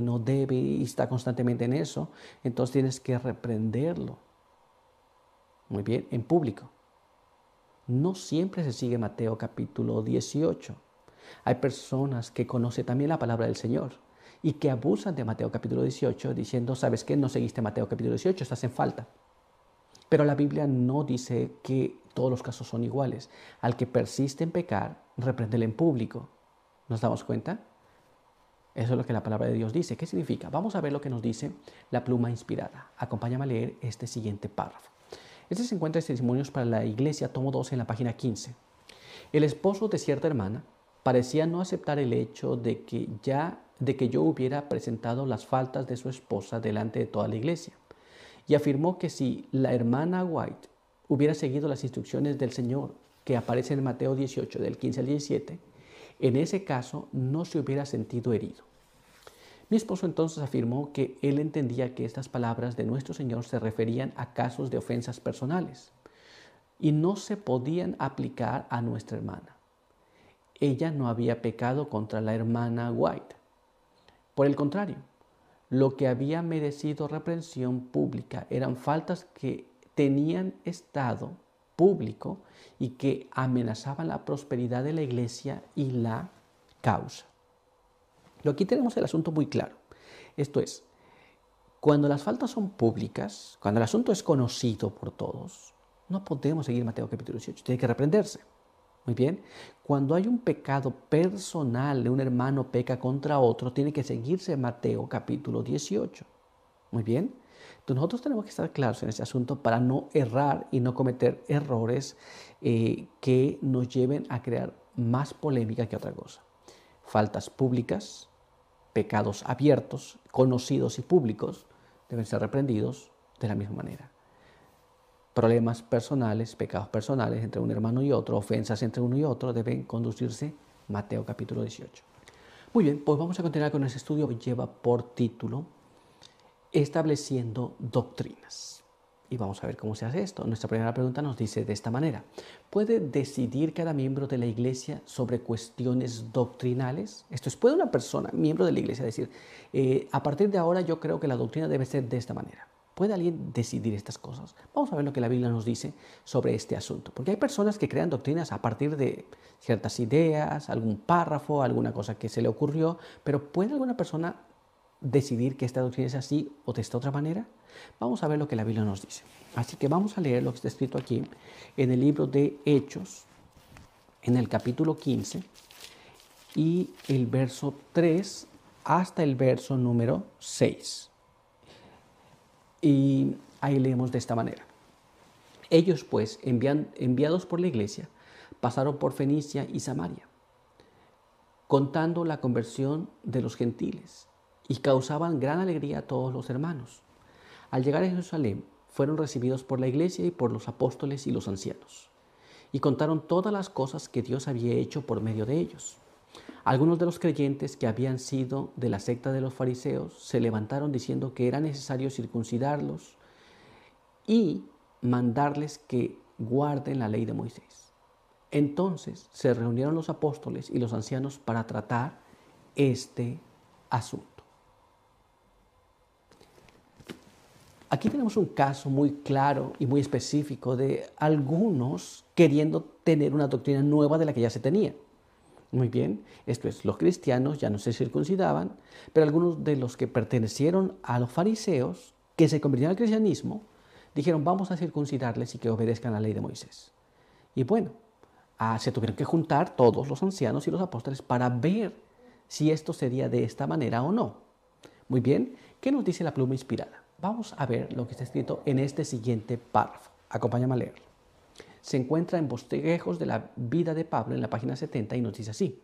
y está constantemente en eso, entonces tienes que reprenderlo. Muy bien, en público. No siempre se sigue Mateo capítulo 18. Hay personas que conocen también la palabra del Señor y que abusan de Mateo capítulo 18 diciendo, ¿sabes qué? No seguiste Mateo capítulo 18, estás en falta. Pero la Biblia no dice que todos los casos son iguales. Al que persiste en pecar, repréndele en público. ¿Nos damos cuenta? Eso es lo que la palabra de Dios dice. ¿Qué significa? Vamos a ver lo que nos dice la pluma inspirada. Acompáñame a leer este siguiente párrafo. Este se encuentra en Testimonios para la Iglesia, tomo 12, en la página 15. El esposo de cierta hermana parecía no aceptar el hecho de que yo hubiera presentado las faltas de su esposa delante de toda la iglesia, y afirmó que si la hermana White hubiera seguido las instrucciones del Señor que aparecen en Mateo 18, del 15 al 17, en ese caso no se hubiera sentido herido. Mi esposo entonces afirmó que él entendía que estas palabras de nuestro Señor se referían a casos de ofensas personales y no se podían aplicar a nuestra hermana. Ella no había pecado contra la hermana White. Por el contrario, lo que había merecido reprensión pública eran faltas que tenían estado público y que amenazaban la prosperidad de la iglesia y la causa. Aquí tenemos el asunto muy claro. Esto es, cuando las faltas son públicas, cuando el asunto es conocido por todos, no podemos seguir Mateo capítulo 18, tiene que reprenderse. Muy bien. Cuando hay un pecado personal de un hermano peca contra otro, tiene que seguirse Mateo capítulo 18. Muy bien. Entonces nosotros tenemos que estar claros en ese asunto para no errar y no cometer errores que nos lleven a crear más polémica que otra cosa. Faltas públicas, pecados abiertos, conocidos y públicos, deben ser reprendidos de la misma manera. Problemas personales, pecados personales entre un hermano y otro, ofensas entre uno y otro, deben conducirse Mateo capítulo 18. Muy bien, pues vamos a continuar con ese estudio que lleva por título Estableciendo doctrinas. Y vamos a ver cómo se hace esto. Nuestra primera pregunta nos dice de esta manera: ¿puede decidir cada miembro de la iglesia sobre cuestiones doctrinales? Esto es, ¿puede una persona, miembro de la iglesia, decir, a partir de ahora yo creo que la doctrina debe ser de esta manera? ¿Puede alguien decidir estas cosas? Vamos a ver lo que la Biblia nos dice sobre este asunto. Porque hay personas que crean doctrinas a partir de ciertas ideas, algún párrafo, alguna cosa que se le ocurrió, pero ¿puede alguna persona decidir que esta doctrina es así o de esta otra manera? Vamos a ver lo que la Biblia nos dice. Así que vamos a leer lo que está escrito aquí en el libro de Hechos, en el capítulo 15, y el verso 3 hasta el verso número 6. Y ahí leemos de esta manera: ellos pues, enviados por la iglesia, pasaron por Fenicia y Samaria, contando la conversión de los gentiles, y causaban gran alegría a todos los hermanos. Al llegar a Jerusalén, fueron recibidos por la iglesia y por los apóstoles y los ancianos, y contaron todas las cosas que Dios había hecho por medio de ellos. Algunos de los creyentes que habían sido de la secta de los fariseos se levantaron diciendo que era necesario circuncidarlos y mandarles que guarden la ley de Moisés. Entonces se reunieron los apóstoles y los ancianos para tratar este asunto. Aquí tenemos un caso muy claro y muy específico de algunos queriendo tener una doctrina nueva de la que ya se tenía. Muy bien, esto es, los cristianos ya no se circuncidaban, pero algunos de los que pertenecieron a los fariseos, que se convirtieron al cristianismo, dijeron: vamos a circuncidarles y que obedezcan la ley de Moisés. Y bueno, se tuvieron que juntar todos los ancianos y los apóstoles para ver si esto sería de esta manera o no. Muy bien, ¿qué nos dice la pluma inspirada? Vamos a ver lo que está escrito en este siguiente párrafo. Acompáñame a leerlo. Se encuentra en Bosquejos de la vida de Pablo, en la página 70, y nos dice así: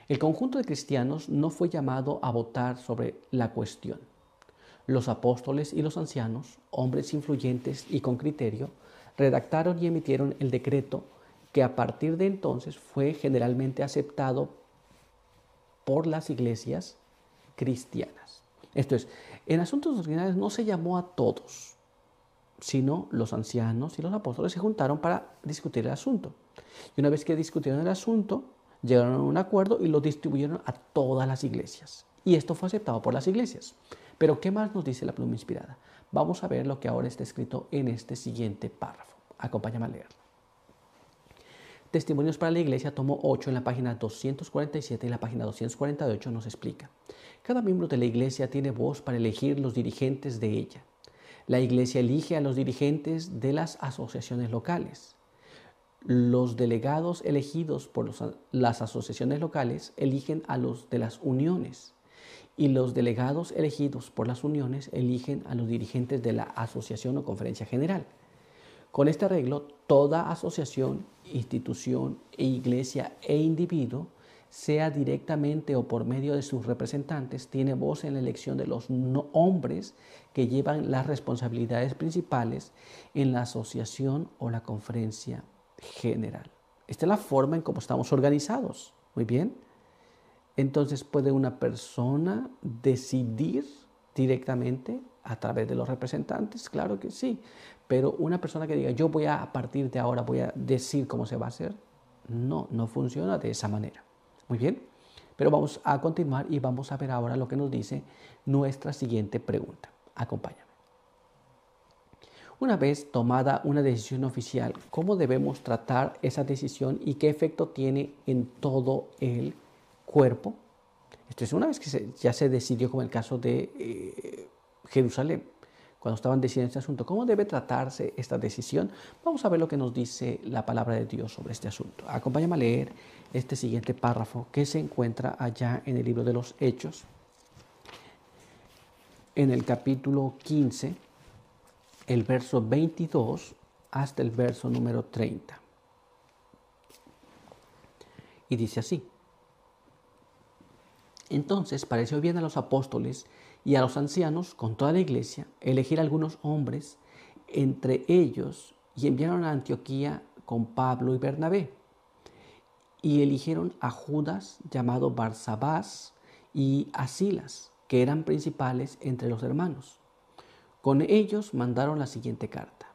el conjunto de cristianos no fue llamado a votar sobre la cuestión. Los apóstoles y los ancianos, hombres influyentes y con criterio, redactaron y emitieron el decreto que a partir de entonces fue generalmente aceptado por las iglesias cristianas. Esto es, en asuntos doctrinales no se llamó a todos, sino los ancianos y los apóstoles se juntaron para discutir el asunto. Y una vez que discutieron el asunto, llegaron a un acuerdo y lo distribuyeron a todas las iglesias. Y esto fue aceptado por las iglesias. Pero ¿qué más nos dice la pluma inspirada? Vamos a ver lo que ahora está escrito en este siguiente párrafo. Acompáñame a leerlo. Testimonios para la Iglesia, tomo 8, en la página 247 y la página 248 nos explica: cada miembro de la Iglesia tiene voz para elegir los dirigentes de ella. La Iglesia elige a los dirigentes de las asociaciones locales. Los delegados elegidos por las asociaciones locales eligen a los de las uniones. Y los delegados elegidos por las uniones eligen a los dirigentes de la asociación o conferencia general. Con este arreglo, toda asociación, institución, iglesia e individuo, sea directamente o por medio de sus representantes, tiene voz en la elección de los hombres que llevan las responsabilidades principales en la asociación o la conferencia general. Esta es la forma en cómo estamos organizados. Muy bien. Entonces, ¿puede una persona decidir directamente a través de los representantes? Claro que sí. Pero una persona que diga: yo voy a partir de ahora voy a decir cómo se va a hacer, no funciona de esa manera. Muy bien. Pero vamos a continuar y vamos a ver ahora lo que nos dice nuestra siguiente pregunta. Acompáñame. Una vez tomada una decisión oficial, ¿cómo debemos tratar esa decisión y qué efecto tiene en todo el cuerpo? Esto es una vez que ya se decidió, como el caso de Jerusalén. cuando estaban decidiendo este asunto. ¿Cómo debe tratarse esta decisión? Vamos a ver lo que nos dice la palabra de Dios sobre este asunto. Acompáñame a leer este siguiente párrafo que se encuentra allá en el libro de los Hechos, en el capítulo 15, el verso 22 hasta el verso número 30. Y dice así: Entonces pareció bien a los apóstoles y a los ancianos con toda la iglesia elegir algunos hombres entre ellos, y enviaron a Antioquía con Pablo y Bernabé. Y eligieron a Judas, llamado Barsabás, y a Silas, que eran principales entre los hermanos. Con ellos mandaron la siguiente carta: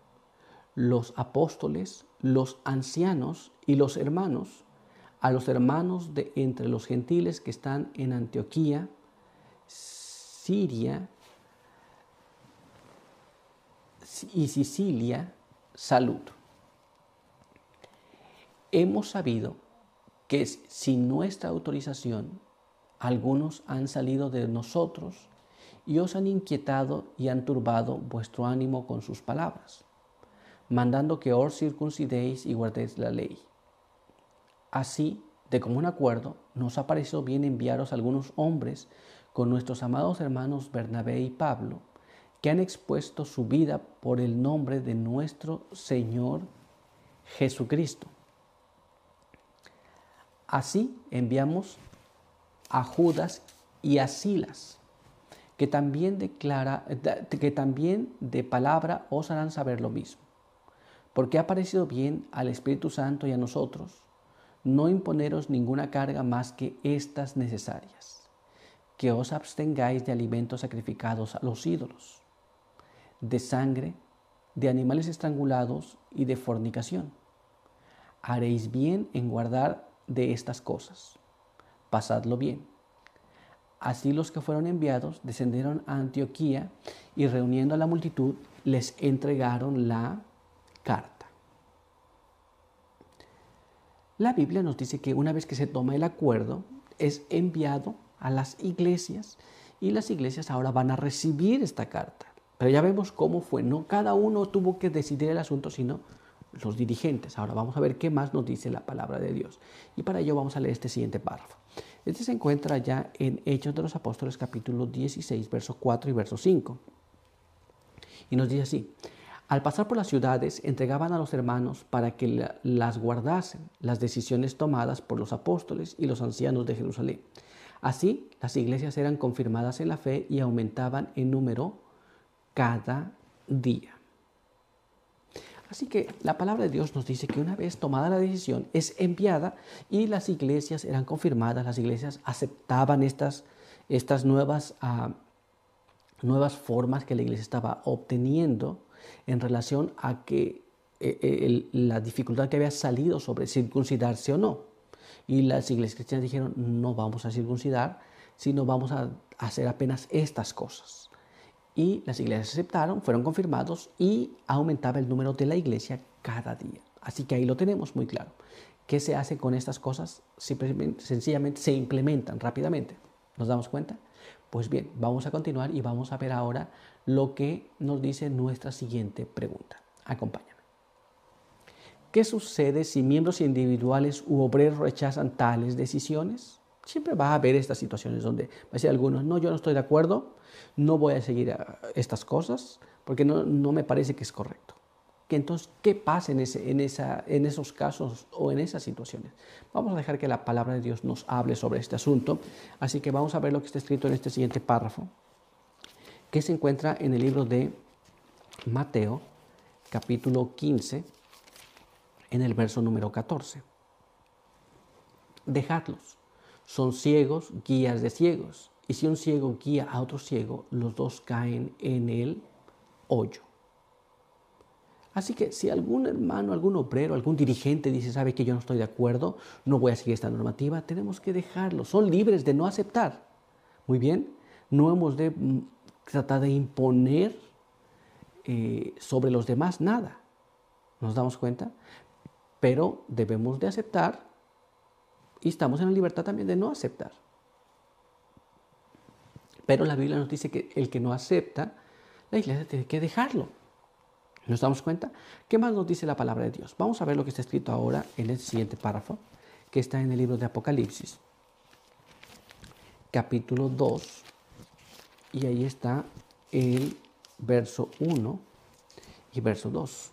los apóstoles, los ancianos y los hermanos, a los hermanos de entre los gentiles que están en Antioquía, Siria y Sicilia, salud. Hemos sabido que sin nuestra autorización algunos han salido de nosotros y os han inquietado y han turbado vuestro ánimo con sus palabras, mandando que os circuncidéis y guardéis la ley. Así, de común acuerdo, nos ha parecido bien enviaros algunos hombres con nuestros amados hermanos Bernabé y Pablo, que han expuesto su vida por el nombre de nuestro Señor Jesucristo. Así enviamos a Judas y a Silas, que también de palabra os harán saber lo mismo, porque ha parecido bien al Espíritu Santo y a nosotros no imponeros ninguna carga más que estas necesarias, que os abstengáis de alimentos sacrificados a los ídolos, de sangre, de animales estrangulados y de fornicación. Haréis bien en guardar de estas cosas. Pasadlo bien. Así los que fueron enviados descendieron a Antioquía y, reuniendo a la multitud, les entregaron la carta. La Biblia nos dice que una vez que se toma el acuerdo, es enviado a las iglesias, y las iglesias ahora van a recibir esta carta. Pero ya vemos cómo fue, no cada uno tuvo que decidir el asunto, sino los dirigentes. Ahora vamos a ver qué más nos dice la palabra de Dios. Y para ello vamos a leer este siguiente párrafo. Este se encuentra ya en Hechos de los Apóstoles, capítulo 16, verso 4 y verso 5. Y nos dice así: Al pasar por las ciudades, entregaban a los hermanos para que las guardasen, las decisiones tomadas por los apóstoles y los ancianos de Jerusalén. Así, las iglesias eran confirmadas en la fe y aumentaban en número cada día. Así que la palabra de Dios nos dice que una vez tomada la decisión, es enviada, y las iglesias eran confirmadas, las iglesias aceptaban estas nuevas formas que la iglesia estaba obteniendo en relación a que la dificultad que había salido sobre circuncidarse o no. Y las iglesias cristianas dijeron: no vamos a circuncidar, sino vamos a hacer apenas estas cosas. Y las iglesias aceptaron, fueron confirmados, y aumentaba el número de la iglesia cada día. Así que ahí lo tenemos muy claro. ¿Qué se hace con estas cosas? Sencillamente se implementan rápidamente. ¿Nos damos cuenta? Pues bien, vamos a continuar y vamos a ver ahora lo que nos dice nuestra siguiente pregunta. Acompáñame. ¿Qué sucede si miembros individuales u obreros rechazan tales decisiones? Siempre va a haber estas situaciones donde va a decir algunos: no, yo no estoy de acuerdo, no voy a seguir estas cosas porque no me parece que es correcto. Entonces, ¿qué pasa en esos casos o en esas situaciones? Vamos a dejar que la palabra de Dios nos hable sobre este asunto. Así que vamos a ver lo que está escrito en este siguiente párrafo, que se encuentra en el libro de Mateo, capítulo 15, en el verso número 14. Dejadlos. Son ciegos, guías de ciegos. Y si un ciego guía a otro ciego, los dos caen en el hoyo. Así que si algún hermano, algún obrero, algún dirigente dice: sabe que yo no estoy de acuerdo, no voy a seguir esta normativa, tenemos que dejarlo. Son libres de no aceptar. Muy bien, no hemos de tratar de imponer sobre los demás nada. ¿Nos damos cuenta? Pero debemos de aceptar, y estamos en la libertad también de no aceptar. Pero la Biblia nos dice que el que no acepta la iglesia tiene que dejarlo. ¿Nos damos cuenta? ¿Qué más nos dice la palabra de Dios? Vamos a ver lo que está escrito ahora en el siguiente párrafo, que está en el libro de Apocalipsis, capítulo 2, y ahí está el verso 1 y verso 2.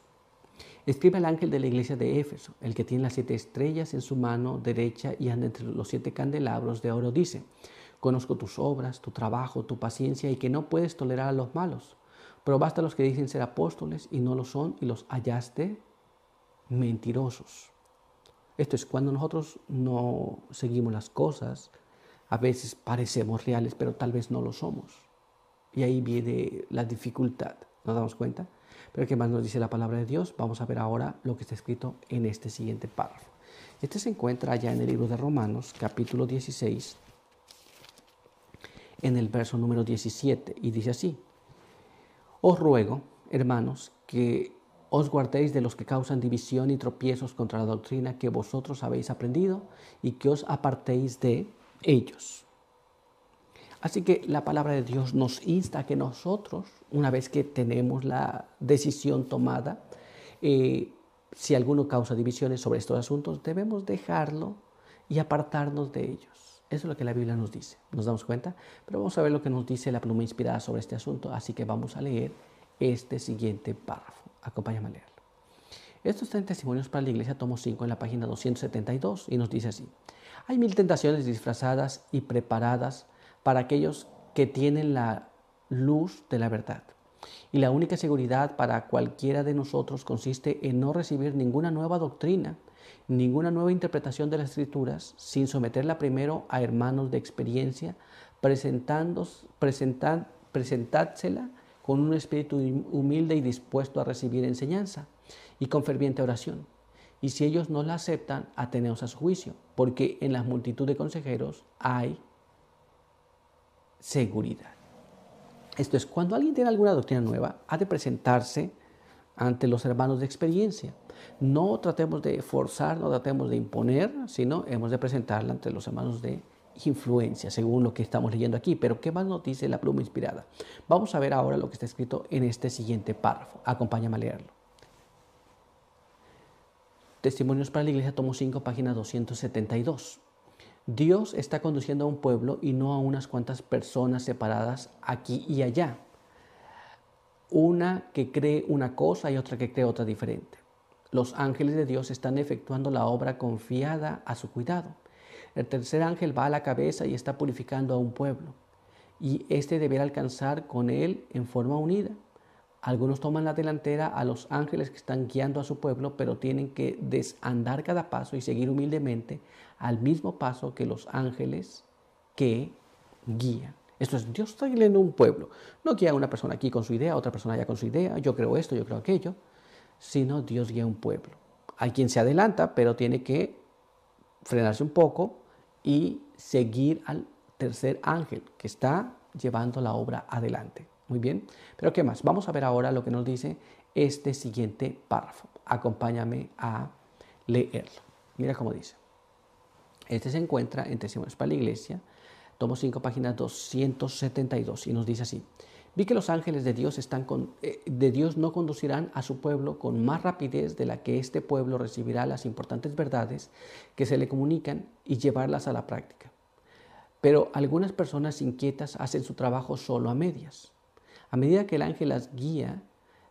Escribe al ángel de la iglesia de Éfeso, el que tiene las 7 estrellas en su mano derecha y anda entre los 7 candelabros de oro, dice: conozco tus obras, tu trabajo, tu paciencia y que no puedes tolerar a los malos. Probaste a los que dicen ser apóstoles y no lo son y los hallaste mentirosos. Esto es cuando nosotros no seguimos las cosas, a veces parecemos reales, pero tal vez no lo somos. Y ahí viene la dificultad, ¿nos damos cuenta? Pero ¿qué más nos dice la palabra de Dios? Vamos a ver ahora lo que está escrito en este siguiente párrafo. Este se encuentra allá en el libro de Romanos, capítulo 16, en el verso número 17, y dice así: os ruego, hermanos, que os guardéis de los que causan división y tropiezos contra la doctrina que vosotros habéis aprendido y que os apartéis de ellos. Así que la palabra de Dios nos insta a que nosotros, una vez que tenemos la decisión tomada, si alguno causa divisiones sobre estos asuntos, debemos dejarlo y apartarnos de ellos. Eso es lo que la Biblia nos dice. ¿Nos damos cuenta? Pero vamos a ver lo que nos dice la pluma inspirada sobre este asunto. Así que vamos a leer este siguiente párrafo. Acompáñame a leerlo. Esto está en Testimonios para la Iglesia, tomo 5, en la página 272, y nos dice así: hay 1000 tentaciones disfrazadas y preparadas para aquellos que tienen la luz de la verdad. Y la única seguridad para cualquiera de nosotros consiste en no recibir ninguna nueva doctrina, ninguna nueva interpretación de las Escrituras, sin someterla primero a hermanos de experiencia, presentársela con un espíritu humilde y dispuesto a recibir enseñanza, y con ferviente oración. Y si ellos no la aceptan, ateneos a su juicio, porque en la multitud de consejeros hay seguridad. Esto es, cuando alguien tiene alguna doctrina nueva, ha de presentarse ante los hermanos de experiencia. No tratemos de forzar, no tratemos de imponer, sino hemos de presentarla ante los hermanos de influencia, según lo que estamos leyendo aquí. Pero ¿qué más nos dice la pluma inspirada? Vamos a ver ahora lo que está escrito en este siguiente párrafo. Acompáñame a leerlo. Testimonios para la Iglesia, tomo 5, página 272. Dios está conduciendo a un pueblo y no a unas cuantas personas separadas aquí y allá. Una que cree una cosa y otra que cree otra diferente. Los ángeles de Dios están efectuando la obra confiada a su cuidado. El tercer ángel va a la cabeza y está purificando a un pueblo, y éste deberá alcanzar con él en forma unida. Algunos toman la delantera a los ángeles que están guiando a su pueblo, pero tienen que desandar cada paso y seguir humildemente al mismo paso que los ángeles que guían. Esto es, Dios está guiando un pueblo. No guía a una persona aquí con su idea, otra persona allá con su idea, yo creo esto, yo creo aquello, sino Dios guía un pueblo. Hay quien se adelanta, pero tiene que frenarse un poco y seguir al tercer ángel que está llevando la obra adelante. Muy bien, pero ¿qué más? Vamos a ver ahora lo que nos dice este siguiente párrafo. Acompáñame a leerlo. Mira cómo dice. Este se encuentra en Testimonios para la Iglesia, tomo 5, página 272, y nos dice así: vi que los ángeles de Dios no conducirán a su pueblo con más rapidez de la que este pueblo recibirá las importantes verdades que se le comunican y llevarlas a la práctica. Pero algunas personas inquietas hacen su trabajo solo a medias. A medida que el ángel las guía,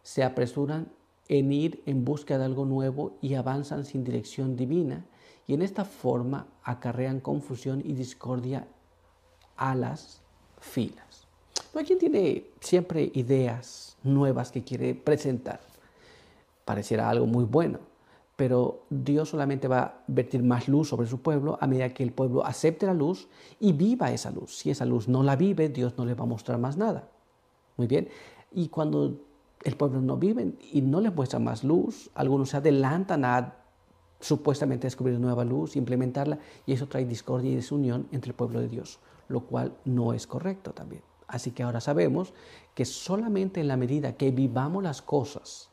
se apresuran en ir en busca de algo nuevo y avanzan sin dirección divina, y en esta forma acarrean confusión y discordia a las filas. No hay quien tiene siempre ideas nuevas que quiere presentar. Pareciera algo muy bueno, pero Dios solamente va a vertir más luz sobre su pueblo a medida que el pueblo acepte la luz y viva esa luz. Si esa luz no la vive, Dios no le va a mostrar más nada. Muy bien. Y cuando el pueblo no vive y no les muestra más luz, algunos se adelantan a supuestamente descubrir nueva luz, implementarla, y eso trae discordia y desunión entre el pueblo de Dios, lo cual no es correcto también. Así que ahora sabemos que solamente en la medida que vivamos las cosas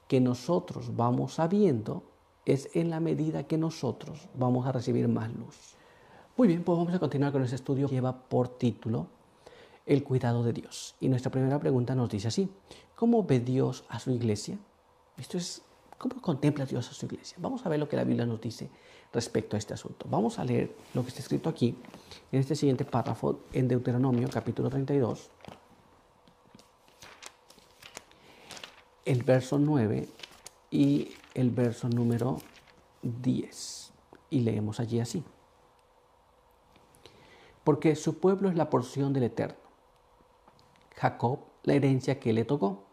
que nosotros vamos sabiendo, es en la medida que nosotros vamos a recibir más luz. Muy bien, pues vamos a continuar con este estudio. Lleva por título el cuidado de Dios. Y nuestra primera pregunta nos dice así: ¿cómo ve Dios a su iglesia? Esto es, ¿cómo contempla Dios a su iglesia? Vamos a ver lo que la Biblia nos dice respecto a este asunto. Vamos a leer lo que está escrito aquí, en este siguiente párrafo, en Deuteronomio, capítulo 32, el verso 9 y el verso número 10. Y leemos allí así: porque su pueblo es la porción del Eterno, Jacob la herencia que le tocó.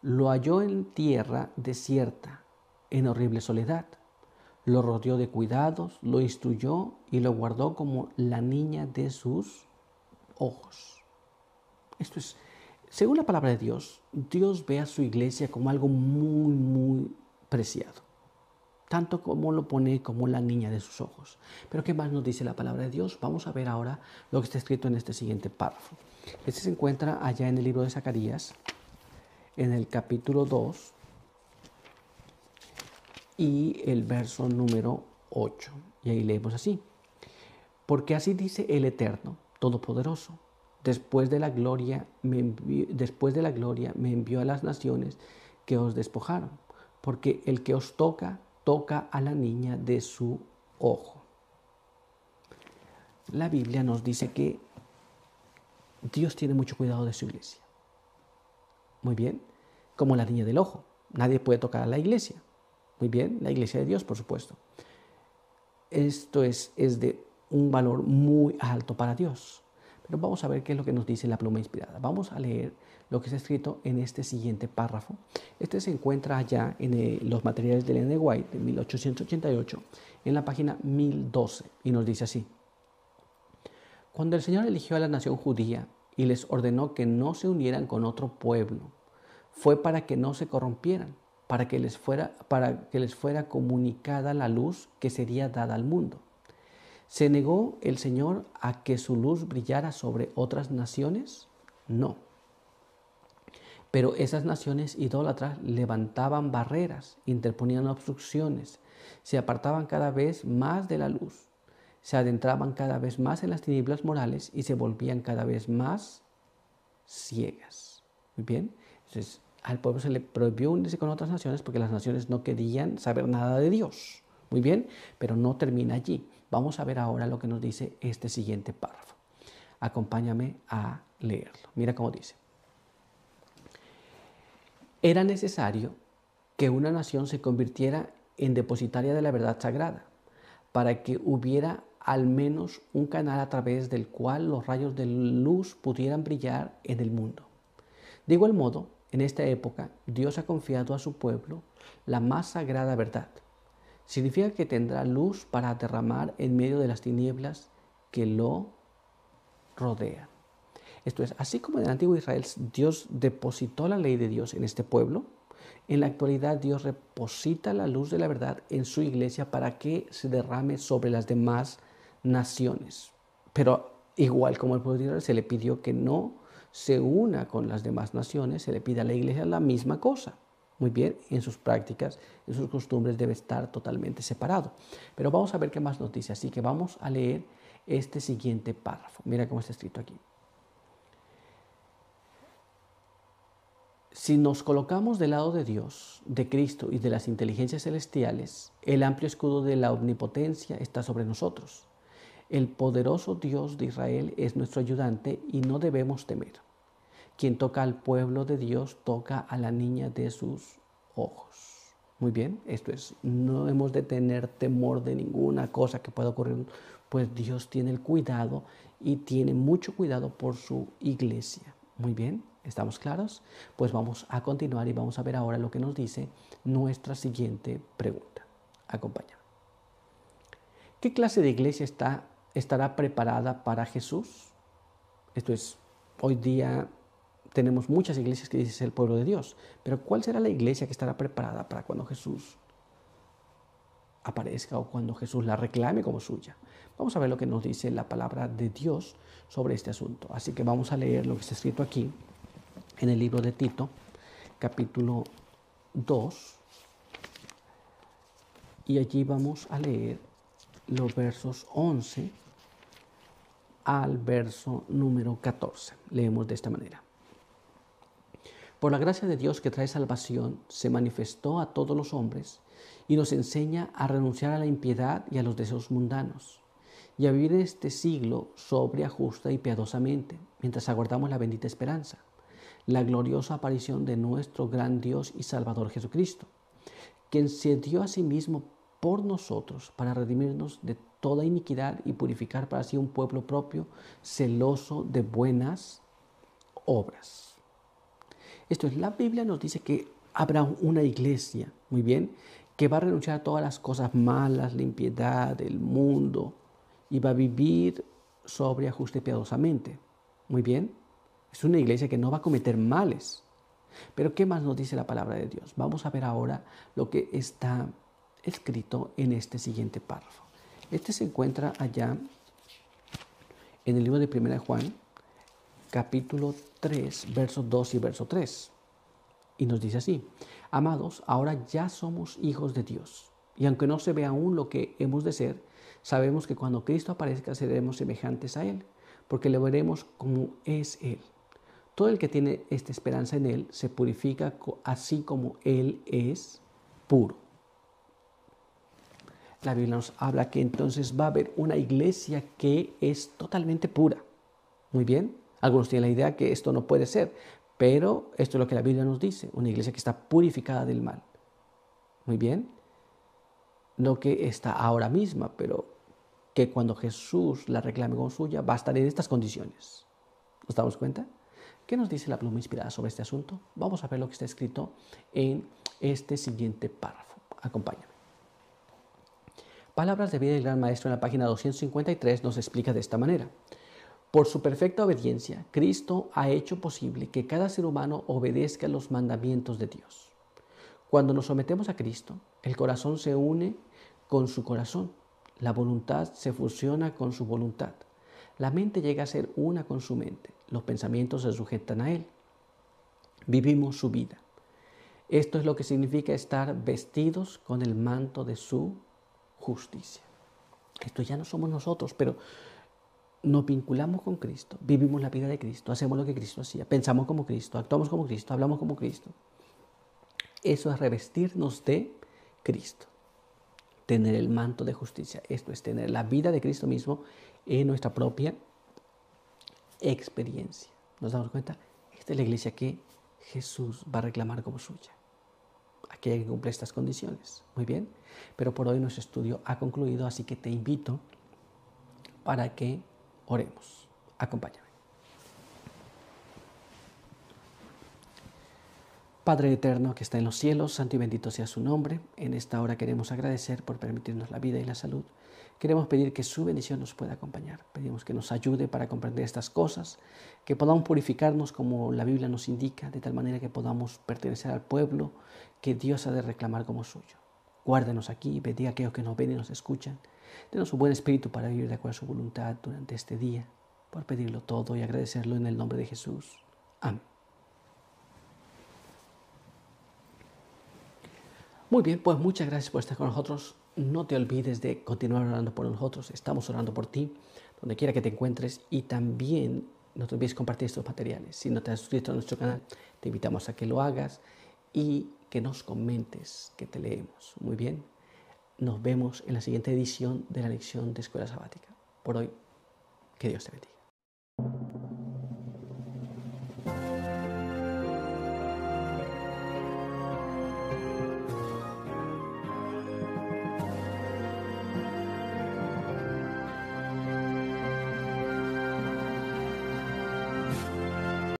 Lo halló en tierra desierta, en horrible soledad. Lo rodeó de cuidados, lo instruyó y lo guardó como la niña de sus ojos. Esto es, según la palabra de Dios, Dios ve a su iglesia como algo muy, muy preciado. Tanto como lo pone como la niña de sus ojos. Pero ¿qué más nos dice la palabra de Dios? Vamos a ver ahora lo que está escrito en este siguiente párrafo. Este se encuentra allá en el libro de Zacarías, en el capítulo 2 y el verso número 8. Y ahí leemos así: porque así dice el Eterno, Todopoderoso, después de la gloria me envió a las naciones que os despojaron, porque el que os toca, toca a la niña de su ojo. La Biblia nos dice que Dios tiene mucho cuidado de su iglesia. Muy bien, como la niña del ojo. Nadie puede tocar a la iglesia. Muy bien, la iglesia de Dios, por supuesto. Esto es de un valor muy alto para Dios. Pero vamos a ver qué es lo que nos dice la pluma inspirada. Vamos a leer lo que está escrito en este siguiente párrafo. Este se encuentra allá en los materiales de Ellen White de 1888, en la página 1012, y nos dice así: cuando el Señor eligió a la nación judía y les ordenó que no se unieran con otro pueblo, fue para que no se corrompieran, para que les fuera comunicada la luz que sería dada al mundo. ¿Se negó el Señor a que su luz brillara sobre otras naciones? No. Pero esas naciones idólatras levantaban barreras, interponían obstrucciones, se apartaban cada vez más de la luz, se adentraban cada vez más en las tinieblas morales y se volvían cada vez más ciegas. Muy bien. Entonces, al pueblo se le prohibió unirse con otras naciones porque las naciones no querían saber nada de Dios. Muy bien, pero no termina allí. Vamos a ver ahora lo que nos dice este siguiente párrafo. Acompáñame a leerlo. Mira cómo dice: era necesario que una nación se convirtiera en depositaria de la verdad sagrada, para que hubiera al menos un canal a través del cual los rayos de luz pudieran brillar en el mundo. De igual modo, en esta época, Dios ha confiado a su pueblo la más sagrada verdad. Significa que tendrá luz para derramar en medio de las tinieblas que lo rodean. Esto es, así como en el antiguo Israel Dios depositó la ley de Dios en este pueblo, en la actualidad Dios deposita la luz de la verdad en su iglesia para que se derrame sobre las demás naciones. Pero igual como el pueblo de Israel se le pidió que no se una con las demás naciones, se le pide a la iglesia la misma cosa. Muy bien, en sus prácticas, en sus costumbres debe estar totalmente separado. Pero vamos a ver qué más nos dice. Así que vamos a leer este siguiente párrafo. Mira cómo está escrito aquí. Si nos colocamos del lado de Dios, de Cristo y de las inteligencias celestiales, el amplio escudo de la omnipotencia está sobre nosotros. El poderoso Dios de Israel es nuestro ayudante y no debemos temer. Quien toca al pueblo de Dios toca a la niña de sus ojos. Muy bien, esto es, no hemos de tener temor de ninguna cosa que pueda ocurrir, pues Dios tiene el cuidado y tiene mucho cuidado por su iglesia. Muy bien, ¿estamos claros? Pues vamos a continuar y vamos a ver ahora lo que nos dice nuestra siguiente pregunta. Acompáñame. ¿Qué clase de iglesia estará preparada para Jesús? Esto es, hoy día tenemos muchas iglesias que dicen ser el pueblo de Dios, pero ¿cuál será la iglesia que estará preparada para cuando Jesús aparezca o cuando Jesús la reclame como suya? Vamos a ver lo que nos dice la palabra de Dios sobre este asunto. Así que vamos a leer lo que está escrito aquí en el libro de Tito, capítulo 2, y allí vamos a leer los versos 11 al verso número 14. Leemos de esta manera. Por la gracia de Dios que trae salvación, se manifestó a todos los hombres y nos enseña a renunciar a la impiedad y a los deseos mundanos, y a vivir en este siglo sobria, justa y piadosamente, mientras aguardamos la bendita esperanza, la gloriosa aparición de nuestro gran Dios y Salvador Jesucristo, quien se dio a sí mismo por nosotros para redimirnos de toda iniquidad y purificar para sí un pueblo propio, celoso de buenas obras. Esto es, la Biblia nos dice que habrá una iglesia, muy bien, que va a renunciar a todas las cosas malas, la impiedad, del mundo, y va a vivir sobria, justa y piadosamente. Muy bien, es una iglesia que no va a cometer males. Pero ¿qué más nos dice la palabra de Dios? Vamos a ver ahora lo que está escrito en este siguiente párrafo. Este se encuentra allá en el libro de 1 Juan, capítulo 3, versos 2 y verso 3. Y nos dice así: amados, ahora ya somos hijos de Dios. Y aunque no se ve aún lo que hemos de ser, sabemos que cuando Cristo aparezca seremos semejantes a Él, porque le veremos como es Él. Todo el que tiene esta esperanza en Él se purifica así como Él es puro. La Biblia nos habla que entonces va a haber una iglesia que es totalmente pura. Muy bien. Algunos tienen la idea que esto no puede ser, pero esto es lo que la Biblia nos dice, una iglesia que está purificada del mal. Muy bien. No que está ahora misma, pero que cuando Jesús la reclame como suya, va a estar en estas condiciones. ¿Nos damos cuenta? ¿Qué nos dice la pluma inspirada sobre este asunto? Vamos a ver lo que está escrito en este siguiente párrafo. Acompáñame. Palabras de vida del Gran Maestro en la página 253 nos explica de esta manera. Por su perfecta obediencia, Cristo ha hecho posible que cada ser humano obedezca los mandamientos de Dios. Cuando nos sometemos a Cristo, el corazón se une con su corazón, la voluntad se fusiona con su voluntad, la mente llega a ser una con su mente, los pensamientos se sujetan a Él. Vivimos su vida. Esto es lo que significa estar vestidos con el manto de su justicia. Esto ya no somos nosotros, pero nos vinculamos con Cristo, vivimos la vida de Cristo, hacemos lo que Cristo hacía, pensamos como Cristo, actuamos como Cristo, hablamos como Cristo. Eso es revestirnos de Cristo, tener el manto de justicia. Esto es tener la vida de Cristo mismo en nuestra propia experiencia. ¿Nos damos cuenta? Esta es la iglesia que Jesús va a reclamar como suya. Aquí hay que cumplir estas condiciones. Muy bien, pero por hoy nuestro estudio ha concluido, así que te invito para que oremos. Acompáñame. Padre eterno que está en los cielos, santo y bendito sea su nombre. En esta hora queremos agradecer por permitirnos la vida y la salud. Queremos pedir que su bendición nos pueda acompañar. Pedimos que nos ayude para comprender estas cosas, que podamos purificarnos como la Biblia nos indica, de tal manera que podamos pertenecer al pueblo que Dios ha de reclamar como suyo. Guárdenos aquí, bendiga a aquellos que nos ven y nos escuchan. Denos un buen espíritu para vivir de acuerdo a su voluntad durante este día, por pedirlo todo y agradecerlo en el nombre de Jesús. Amén. Muy bien, pues muchas gracias por estar con nosotros. No te olvides de continuar orando por nosotros. Estamos orando por ti, donde quiera que te encuentres. Y también no te olvides compartir estos materiales. Si no te has suscrito a nuestro canal, te invitamos a que lo hagas y que nos comentes, que te leemos. Muy bien, nos vemos en la siguiente edición de la lección de Escuela Sabática. Por hoy, que Dios te bendiga.